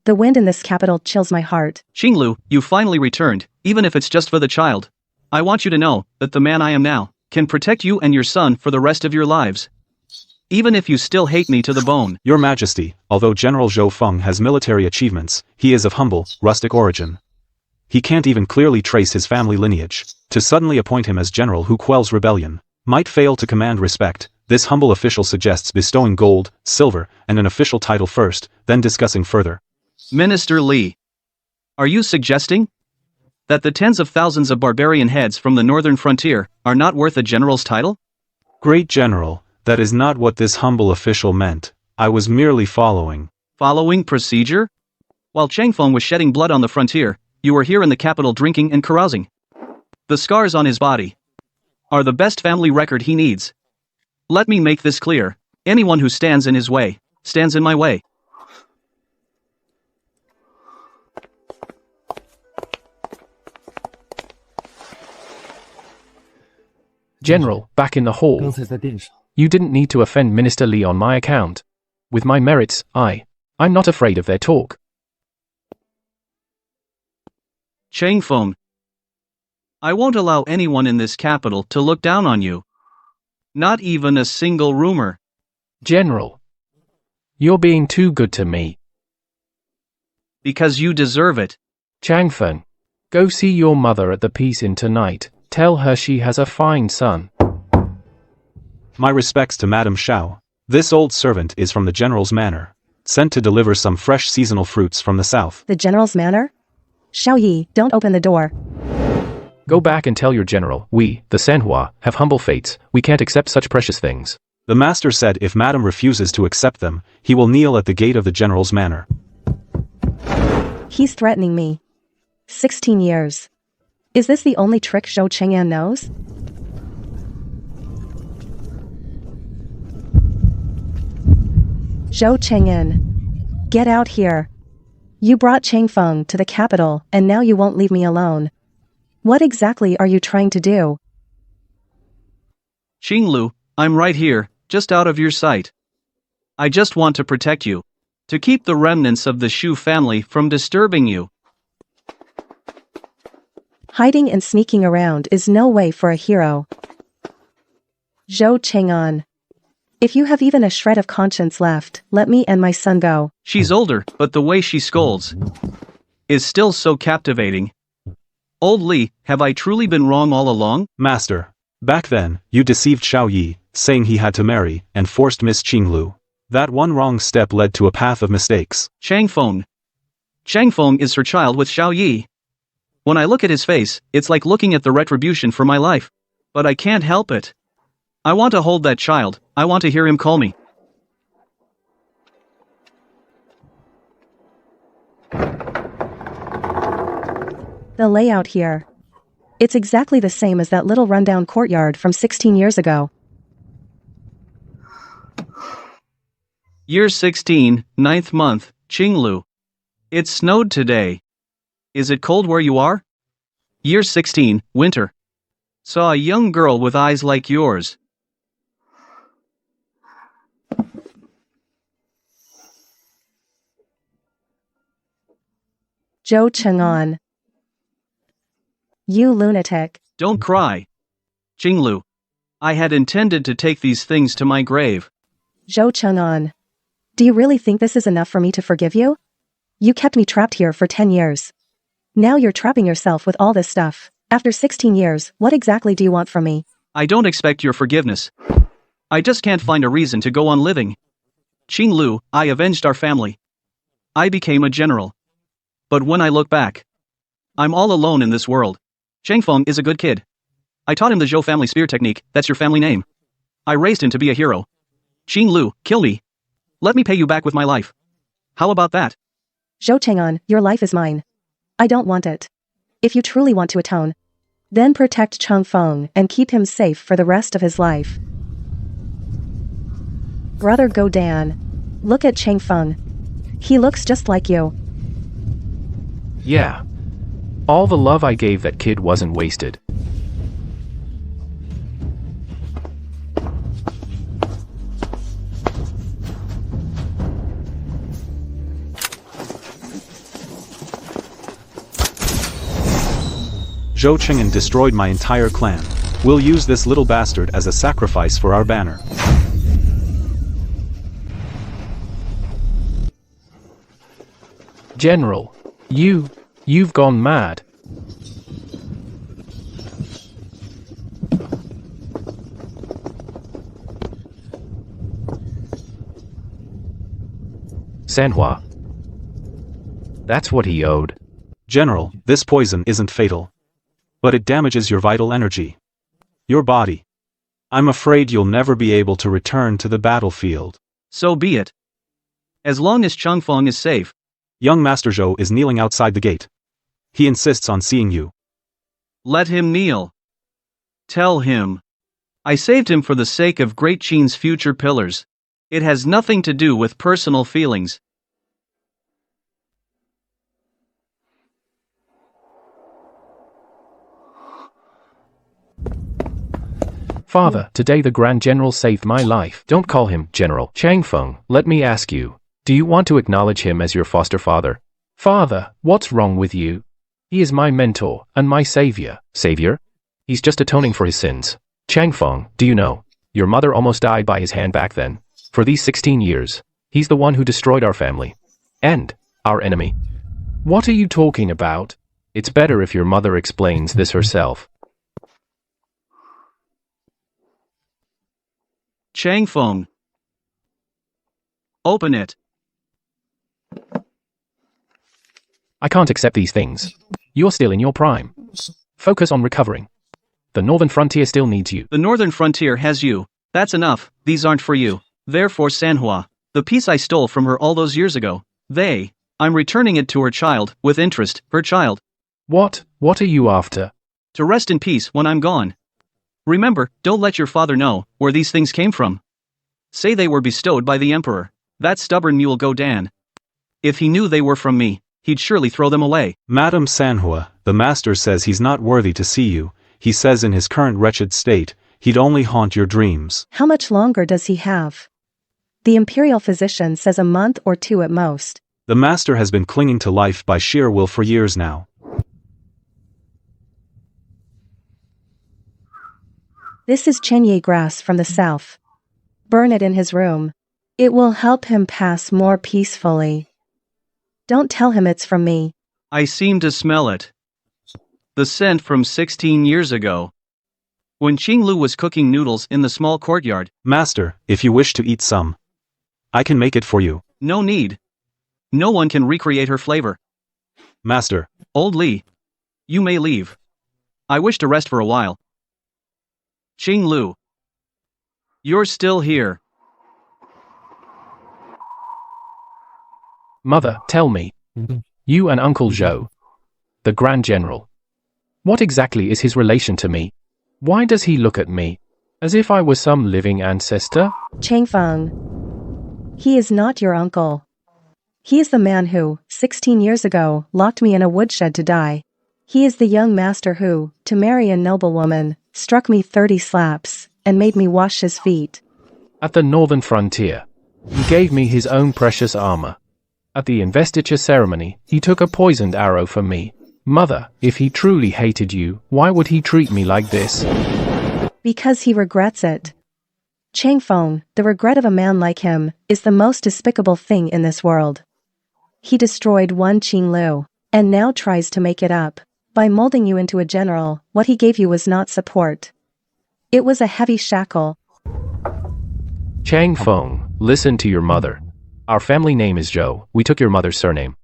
The wind in this capital chills my heart. Qinglu, you finally returned, even if it's just for the child. I want you to know that the man I am now can protect you and your son for the rest of your lives. Even if you still hate me to the bone. Your Majesty, although General Zhou Feng has military achievements, he is of humble, rustic origin. He can't even clearly trace his family lineage. To suddenly appoint him as general who quells rebellion might fail to command respect. This humble official suggests bestowing gold, silver, and an official title first, then discussing further. Minister Li, are you suggesting that the tens of thousands of barbarian heads from the northern frontier are not worth a general's title? Great General, that is not what this humble official meant. I was merely following Procedure? While Changfeng was shedding blood on the frontier, you were here in the capital drinking and carousing. The scars on his body are the best family record he needs. Let me make this clear. Anyone who stands in his way, stands in my way. General, back in the hall. 刚才在电视。 You didn't need to offend Minister Li on my account. With my merits, I'm not afraid of their talk. Changfeng, I won't allow anyone in this capital to look down on you. Not even a single rumor. General, you're being too good to me. Because you deserve it. Changfeng, go see your mother at the Peace Inn tonight. Tell her she has a fine son. My respects to Madame Xiao. This old servant is from the General's manor, sent to deliver some fresh seasonal fruits from the south. The general's manor? Xiao Yi, don't open the door. Go back and tell your general, we, the Sanhua, have humble fates, we can't accept such precious things. The master said if Madame refuses to accept them, he will kneel at the gate of the General's manor. He's threatening me. 16 years. Is this the only trick Zhou Cheng'an knows? Zhou Cheng'an, get out here. You brought Changfeng to the capital and now you won't leave me alone. What exactly are you trying to do? Qinglu, I'm right here, just out of your sight. I just want to protect you. To keep the remnants of the Shu family from disturbing you. Hiding and sneaking around is no way for a hero. Zhou Cheng'an, if you have even a shred of conscience left, let me and my son go. She's older, but the way she scolds is still so captivating. Old Li, have I truly been wrong all along? Master, back then, you deceived Xiao Yi, saying he had to marry, and forced Miss Qinglu. That one wrong step led to a path of mistakes. Changfeng is her child with Xiao Yi. When I look at his face, it's like looking at the retribution for my life. But I can't help it. I want to hold that child, I want to hear him call me. The layout here. It's exactly the same as that little rundown courtyard from 16 years ago. Year 16, 9th month, Qinglu. It snowed today. Is it cold where you are? Year 16, winter. Saw a young girl with eyes like yours. Zhou Cheng'an. You lunatic. Don't cry. Qinglu. I had intended to take these things to my grave. Zhou Cheng'an. Do you really think this is enough for me to forgive you? You kept me trapped here for 10 years. Now you're trapping yourself with all this stuff. After 16 years, what exactly do you want from me? I don't expect your forgiveness. I just can't find a reason to go on living. Qinglu, I avenged our family. I became a general. But when I look back, I'm all alone in this world. Changfeng is a good kid. I taught him the Zhou family spear technique, that's your family name. I raised him to be a hero. Qinglu, kill me. Let me pay you back with my life. How about that? Zhou Cheng'an, your life is mine. I don't want it. If you truly want to atone, then protect Changfeng and keep him safe for the rest of his life. Brother Godan, look at Changfeng. He looks just like you. Yeah. All the love I gave that kid wasn't wasted. Zhou Qing'an destroyed my entire clan. We'll use this little bastard as a sacrifice for our banner. General, you've gone mad. Sanhua. That's what he owed. General, this poison isn't fatal. But it damages your vital energy. Your body. I'm afraid you'll never be able to return to the battlefield. So be it. As long as Changfeng is safe. Young Master Zhou is kneeling outside the gate. He insists on seeing you. Let him kneel. Tell him. I saved him for the sake of Great Qin's future pillars. It has nothing to do with personal feelings. Father, today the Grand General saved my life. Don't call him General. Changfeng, let me ask you. Do you want to acknowledge him as your foster father? Father, what's wrong with you? He is my mentor and my savior. Savior? He's just atoning for his sins. Changfeng, do you know? Your mother almost died by his hand back then. For these 16 years, he's the one who destroyed our family. And our enemy. What are you talking about? It's better if your mother explains this herself. Changfeng. Open it. I can't accept these things. You're still in your prime. Focus on recovering. The Northern Frontier still needs you. The Northern Frontier has you. That's enough. These aren't for you. Therefore Sanhua, the piece I stole from her all those years ago, I'm returning it to her child, with interest, her child. What are you after? To rest in peace when I'm gone. Remember, don't let your father know where these things came from. Say they were bestowed by the Emperor, that stubborn mule Godan. If he knew they were from me, he'd surely throw them away. Madam Sanhua, the master says he's not worthy to see you. He says in his current wretched state, he'd only haunt your dreams. How much longer does he have? The imperial physician says a month or 2 at most. The master has been clinging to life by sheer will for years now. This is chenye grass from the south. Burn it in his room. It will help him pass more peacefully. Don't tell him it's from me. I seem to smell it. The scent from 16 years ago. When Qinglu was cooking noodles in the small courtyard. Master, if you wish to eat some, I can make it for you. No need. No one can recreate her flavor. Master. Old Li. You may leave. I wish to rest for a while. Qinglu. You're still here. Mother, tell me. You and Uncle Zhou, the Grand General. What exactly is his relation to me? Why does he look at me as if I was some living ancestor? Changfeng. He is not your uncle. He is the man who, 16 years ago, locked me in a woodshed to die. He is the young master who, to marry a noblewoman, struck me 30 slaps, and made me wash his feet. At the Northern Frontier, he gave me his own precious armor. At the investiture ceremony, he took a poisoned arrow from me. Mother, if he truly hated you, why would he treat me like this? Because he regrets it. Changfeng, the regret of a man like him, is the most despicable thing in this world. He destroyed one Qinglu, and now tries to make it up. By molding you into a general, what he gave you was not support. It was a heavy shackle. Changfeng, listen to your mother. Our family name is Zhou. We took your mother's surname.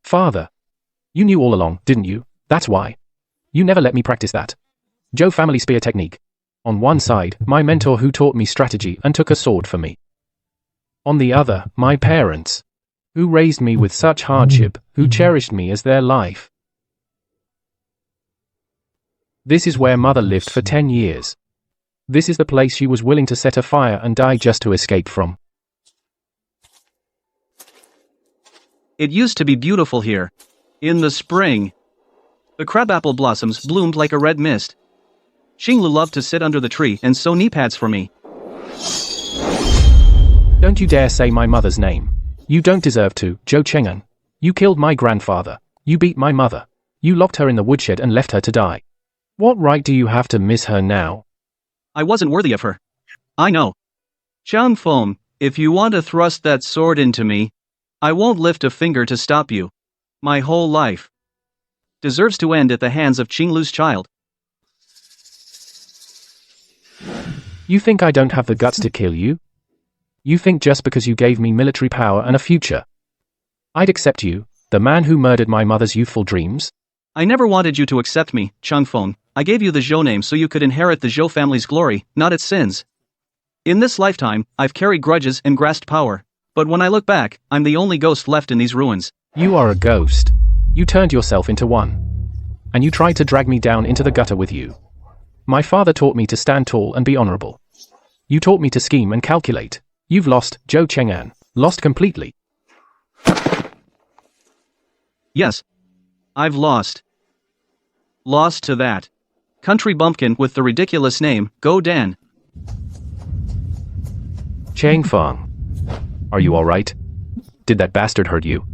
Father, you knew all along, didn't you? That's why. You never let me practice that. Zhou family spear technique. On one side, my mentor who taught me strategy and took a sword for me. On the other, my parents, who raised me with such hardship, who cherished me as their life. This is where mother lived for 10 years. This is the place she was willing to set afire and die just to escape from. It used to be beautiful here. In the spring. The crabapple blossoms bloomed like a red mist. Qinglu loved to sit under the tree and sew knee pads for me. Don't you dare say my mother's name. You don't deserve to, Zhou Cheng'an. You killed my grandfather. You beat my mother. You locked her in the woodshed and left her to die. What right do you have to miss her now? I wasn't worthy of her. I know. Chang Feng, if you want to thrust that sword into me, I won't lift a finger to stop you. My whole life deserves to end at the hands of Qinglu's child. You think I don't have the guts to kill you? You think just because you gave me military power and a future, I'd accept you, the man who murdered my mother's youthful dreams? I never wanted you to accept me, Chang Feng. I gave you the Zhou name so you could inherit the Zhou family's glory, not its sins. In this lifetime, I've carried grudges and grasped power. But when I look back, I'm the only ghost left in these ruins. You are a ghost. You turned yourself into one. And you tried to drag me down into the gutter with you. My father taught me to stand tall and be honorable. You taught me to scheme and calculate. You've lost, Zhou Cheng'an. Lost completely. Yes. I've lost. Lost to that country bumpkin with the ridiculous name, Go Dan. Chang Feng. Are you alright? Did that bastard hurt you?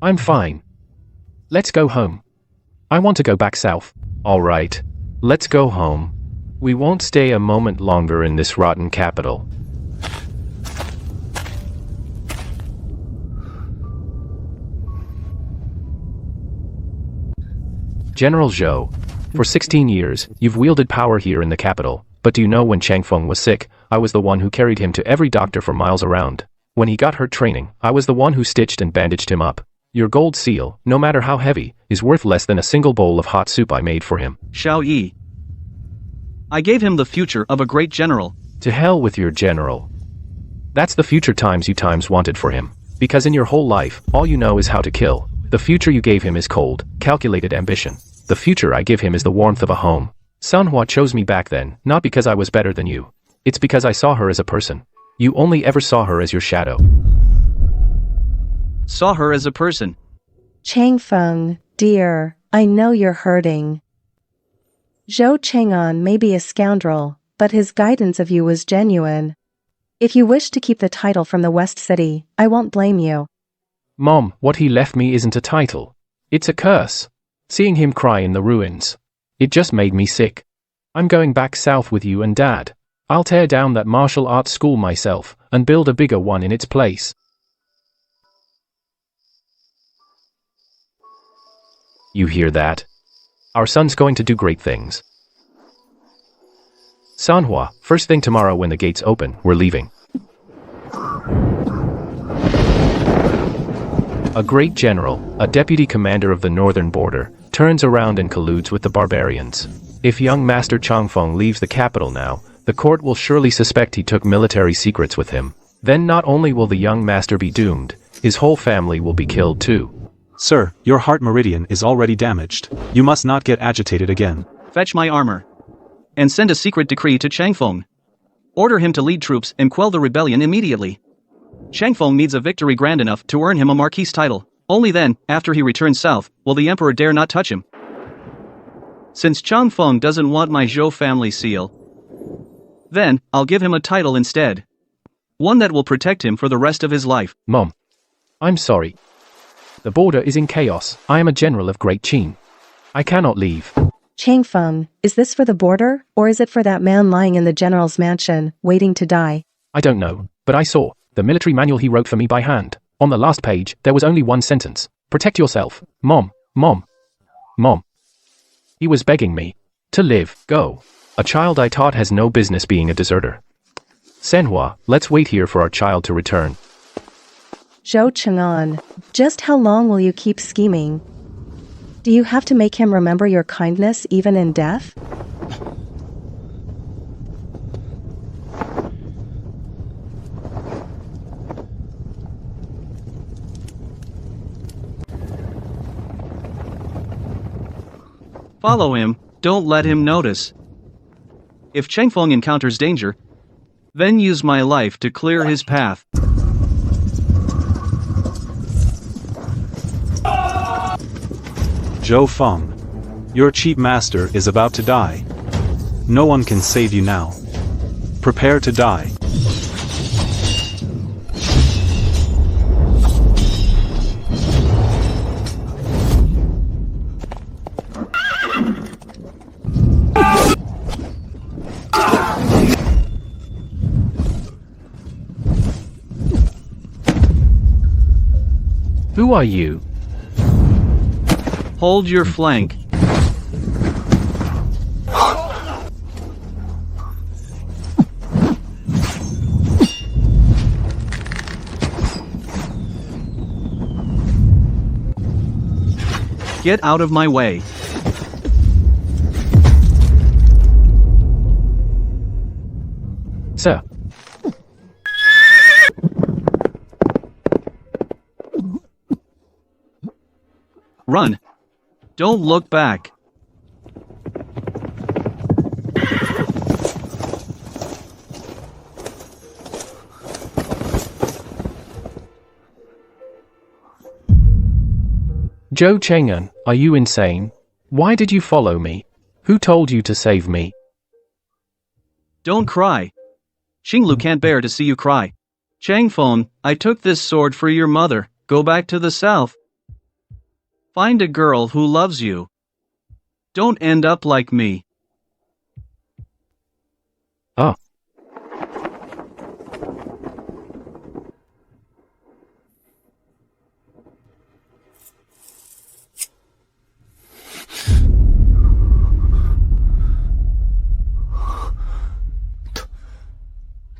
I'm fine. Let's go home. I want to go back south. Alright. Let's go home. We won't stay a moment longer in this rotten capital. General Zhou, for 16 years, you've wielded power here in the capital, but do you know when Chang Feng was sick, I was the one who carried him to every doctor for miles around. When he got hurt training, I was the one who stitched and bandaged him up. Your gold seal, no matter how heavy, is worth less than a single bowl of hot soup I made for him. Xiao Yi. I gave him the future of a great general. To hell with your general. That's the future times you times wanted for him. Because in your whole life, all you know is how to kill. The future you gave him is cold, calculated ambition. The future I give him is the warmth of a home. Sanhua chose me back then, not because I was better than you. It's because I saw her as a person. You only ever saw her as your shadow. Saw her as a person. Chang Feng, dear, I know you're hurting. Zhou Cheng'an may be a scoundrel, but his guidance of you was genuine. If you wish to keep the title from the West City, I won't blame you. Mom, what he left me isn't a title. It's a curse. Seeing him cry in the ruins. It just made me sick. I'm going back south with you and Dad. I'll tear down that martial arts school myself, and build a bigger one in its place. You hear that? Our son's going to do great things. Sanhua, first thing tomorrow when the gates open, we're leaving. A great general, a deputy commander of the northern border, turns around and colludes with the barbarians. If young Master Chang Feng leaves the capital now, the court will surely suspect he took military secrets with him. Then not only will the young master be doomed, his whole family will be killed too. Sir, your heart meridian is already damaged. You must not get agitated again. Fetch my armor. And send a secret decree to Chang Feng. Order him to lead troops and quell the rebellion immediately. Chang Feng needs a victory grand enough to earn him a marquis title. Only then, after he returns south, will the emperor dare not touch him. Since Chang Feng doesn't want my Zhou family seal, then I'll give him a title instead. One that will protect him for the rest of his life. Mom. I'm sorry. The border is in chaos. I am a general of Great Qin. I cannot leave. Chang Feng, is this for the border, or is it for that man lying in the general's mansion, waiting to die? I don't know, but I saw the military manual he wrote for me by hand. On the last page, there was only one sentence. Protect yourself. Mom, Mom, Mom. He was begging me to live, go. A child I taught has no business being a deserter. Sanhua, let's wait here for our child to return. Zhou Cheng'an, just how long will you keep scheming? Do you have to make him remember your kindness even in death? Follow him, don't let him notice. If Chang Feng encounters danger, then use my life to clear his path. Zhou Feng, your cheap master is about to die. No one can save you now. Prepare to die. Who are you? Hold your flank. Get out of my way. Sir. Run. Don't look back. Zhou Cheng'an, are you insane? Why did you follow me? Who told you to save me? Don't cry. Xinglu can't bear to see you cry. Changfeng, I took this sword for your mother. Go back to the south. Find a girl who loves you. Don't end up like me. Ah.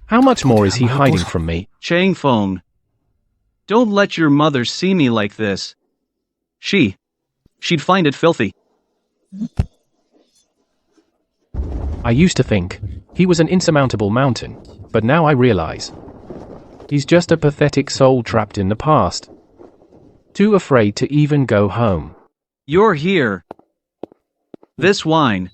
How much more is he hiding from me? Changfeng, don't let your mother see me like this. She'd find it filthy. I used to think he was an insurmountable mountain, but now I realize he's just a pathetic soul trapped in the past. Too afraid to even go home. You're here. This wine.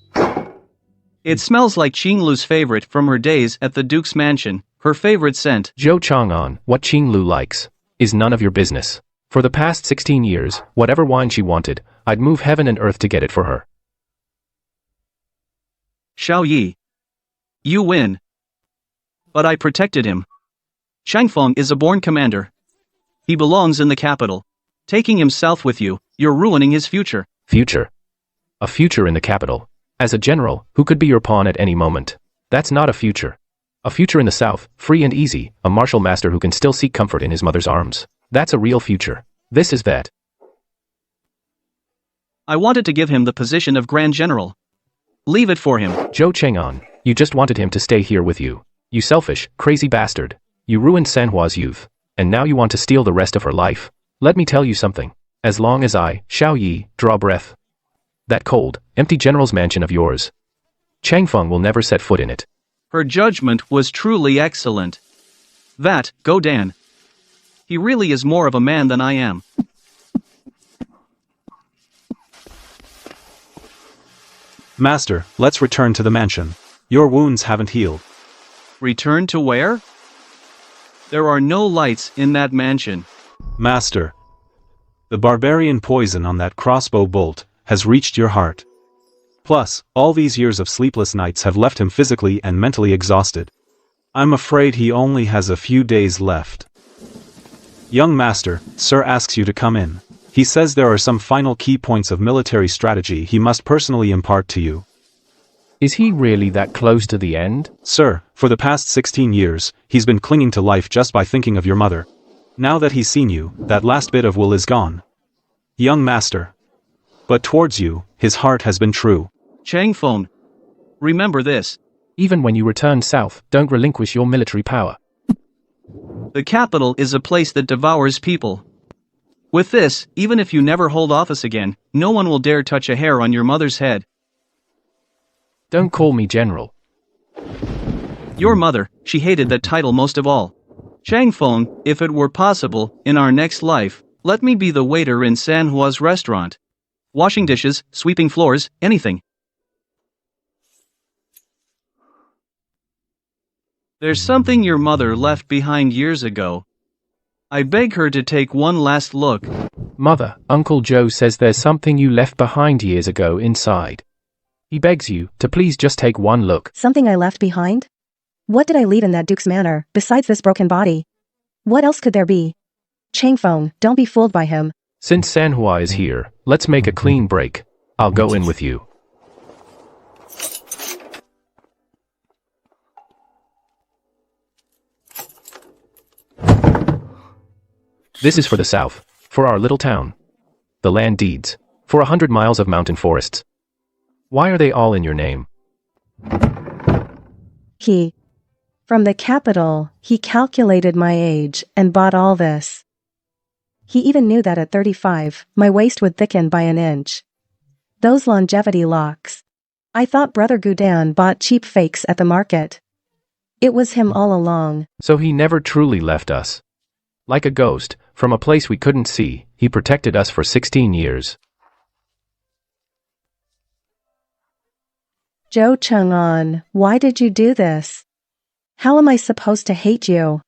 It smells like Qinglu's favorite from her days at the Duke's mansion, her favorite scent. Zhou Chang'an, what Qinglu likes is none of your business. For the past 16 years, whatever wine she wanted, I'd move heaven and earth to get it for her. Xiao Yi. You win. But I protected him. Changfeng is a born commander. He belongs in the capital. Taking him south with you, you're ruining his future. Future? A future in the capital. As a general, who could be your pawn at any moment. That's not a future. A future in the south, free and easy, a martial master who can still seek comfort in his mother's arms. That's a real future. This is that. I wanted to give him the position of Grand General. Leave it for him. Zhou Cheng'an, you just wanted him to stay here with you. You selfish, crazy bastard. You ruined Sanhua's youth. And now you want to steal the rest of her life. Let me tell you something. As long as I, Xiao Yi, draw breath, that cold, empty general's mansion of yours, Changfeng will never set foot in it. Her judgment was truly excellent. That, Go Dan. He really is more of a man than I am. Master, let's return to the mansion. Your wounds haven't healed. Return to where? There are no lights in that mansion. Master, the barbarian poison on that crossbow bolt has reached your heart. Plus, all these years of sleepless nights have left him physically and mentally exhausted. I'm afraid he only has a few days left. Young master, sir asks you to come in. He says there are some final key points of military strategy he must personally impart to you. Is he really that close to the end? Sir, for the past 16 years, he's been clinging to life just by thinking of your mother. Now that he's seen you, that last bit of will is gone. Young master. But towards you, his heart has been true. Changfeng. Remember this. Even when you return south, don't relinquish your military power. The capital is a place that devours people. With this, even if you never hold office again, no one will dare touch a hair on your mother's head. Don't call me general. Your mother, she hated that title most of all. Changfeng, if it were possible, in our next life, let me be the waiter in Sanhua's restaurant. Washing dishes, sweeping floors, anything. There's something your mother left behind years ago. I beg her to take one last look. Mother, Uncle Joe says there's something you left behind years ago inside. He begs you to please just take one look. Something I left behind? What did I leave in that Duke's manor, besides this broken body? What else could there be? Changfeng, don't be fooled by him. Since Sanhua is here, let's make a clean break. I'll go in with you. This is for the south. For our little town. The land deeds. For 100 miles of mountain forests. Why are they all in your name? From the capital, he calculated my age and bought all this. He even knew that at 35, my waist would thicken by an inch. Those longevity locks. I thought Brother Gudin bought cheap fakes at the market. It was him all along. So he never truly left us. Like a ghost, from a place we couldn't see, he protected us for 16 years. Zhou Cheng'an, why did you do this? How am I supposed to hate you?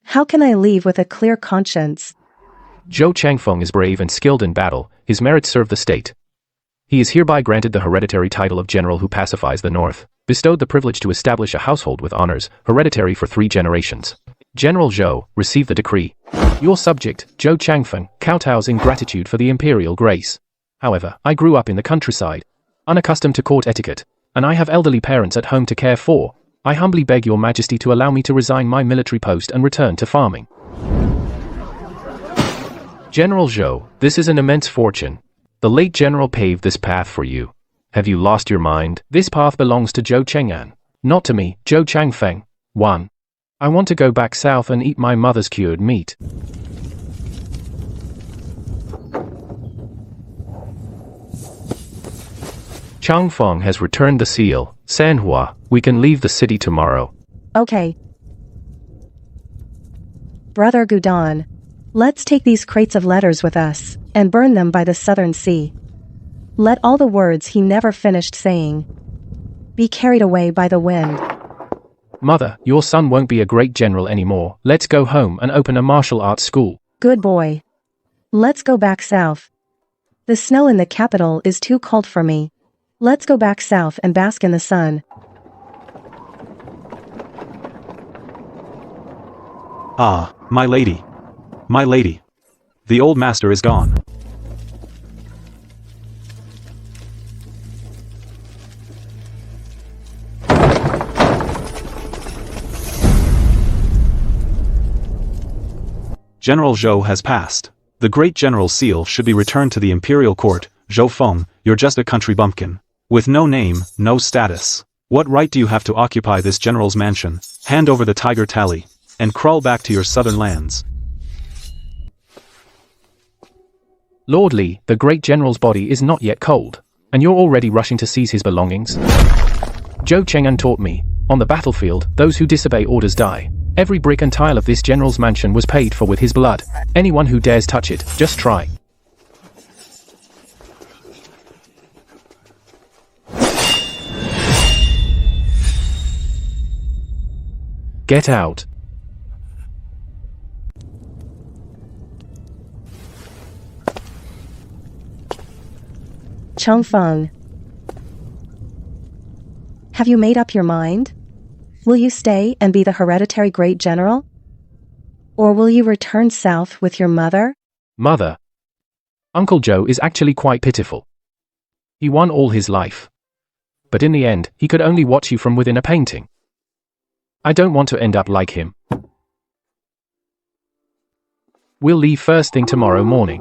How can I leave with a clear conscience? Zhou Changfeng is brave and skilled in battle, his merits serve the state. He is hereby granted the hereditary title of general who pacifies the north, bestowed the privilege to establish a household with honors, hereditary for 3 generations. General Zhou, receive the decree. Your subject, Zhou Changfeng, kowtows in gratitude for the imperial grace. However, I grew up in the countryside, unaccustomed to court etiquette, and I have elderly parents at home to care for. I humbly beg your majesty to allow me to resign my military post and return to farming. General Zhou, this is an immense fortune. The late general paved this path for you. Have you lost your mind? This path belongs to Zhou Cheng'an, not to me, Zhou Changfeng. 1. I want to go back south and eat my mother's cured meat. Changfeng has returned the seal. Sanhua, we can leave the city tomorrow. Okay. Brother Gudin, let's take these crates of letters with us, and burn them by the southern sea. Let all the words he never finished saying be carried away by the wind. Mother, your son won't be a great general anymore. Let's go home and open a martial arts school. Good boy. Let's go back south. The snow in the capital is too cold for me. Let's go back south and bask in the sun. Ah, my lady. My lady. The old master is gone. General Zhou has passed. The great general's seal should be returned to the imperial court. Zhou Feng, you're just a country bumpkin. With no name, no status. What right do you have to occupy this general's mansion, hand over the tiger tally, and crawl back to your southern lands? Lord Li, the great general's body is not yet cold, and you're already rushing to seize his belongings? Zhou Cheng'an taught me, on the battlefield, those who disobey orders die. Every brick and tile of this general's mansion was paid for with his blood. Anyone who dares touch it, just try. Get out. Changfeng. Have you made up your mind? Will you stay and be the hereditary great general? Or will you return south with your mother? Mother. Uncle Zhou is actually quite pitiful. He won all his life. But in the end, he could only watch you from within a painting. I don't want to end up like him. We'll leave first thing tomorrow morning.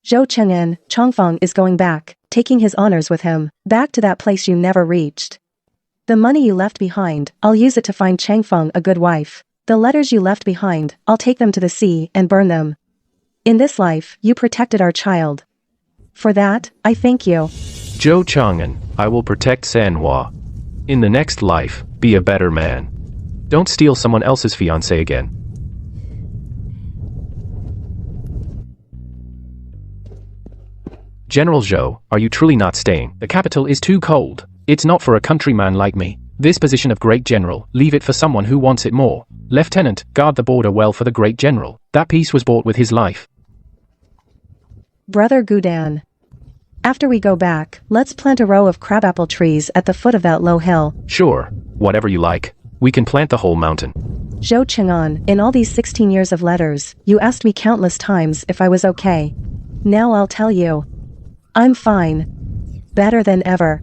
Zhou Cheng'an, Changfeng is going back, taking his honors with him, back to that place you never reached. The money you left behind, I'll use it to find Changfeng a good wife. The letters you left behind, I'll take them to the sea and burn them. In this life, you protected our child. For that, I thank you. Zhou Chang'an, I will protect Sanhua. In the next life, be a better man. Don't steal someone else's fiancé again. General Zhou, are you truly not staying? The capital is too cold. It's not for a countryman like me. This position of great general, leave it for someone who wants it more. Lieutenant, guard the border well for the great general. That peace was bought with his life. Brother Gudin. After we go back, let's plant a row of crabapple trees at the foot of that low hill. Sure, whatever you like. We can plant the whole mountain. Zhou Cheng'an, in all these 16 years of letters, you asked me countless times if I was okay. Now I'll tell you. I'm fine. Better than ever.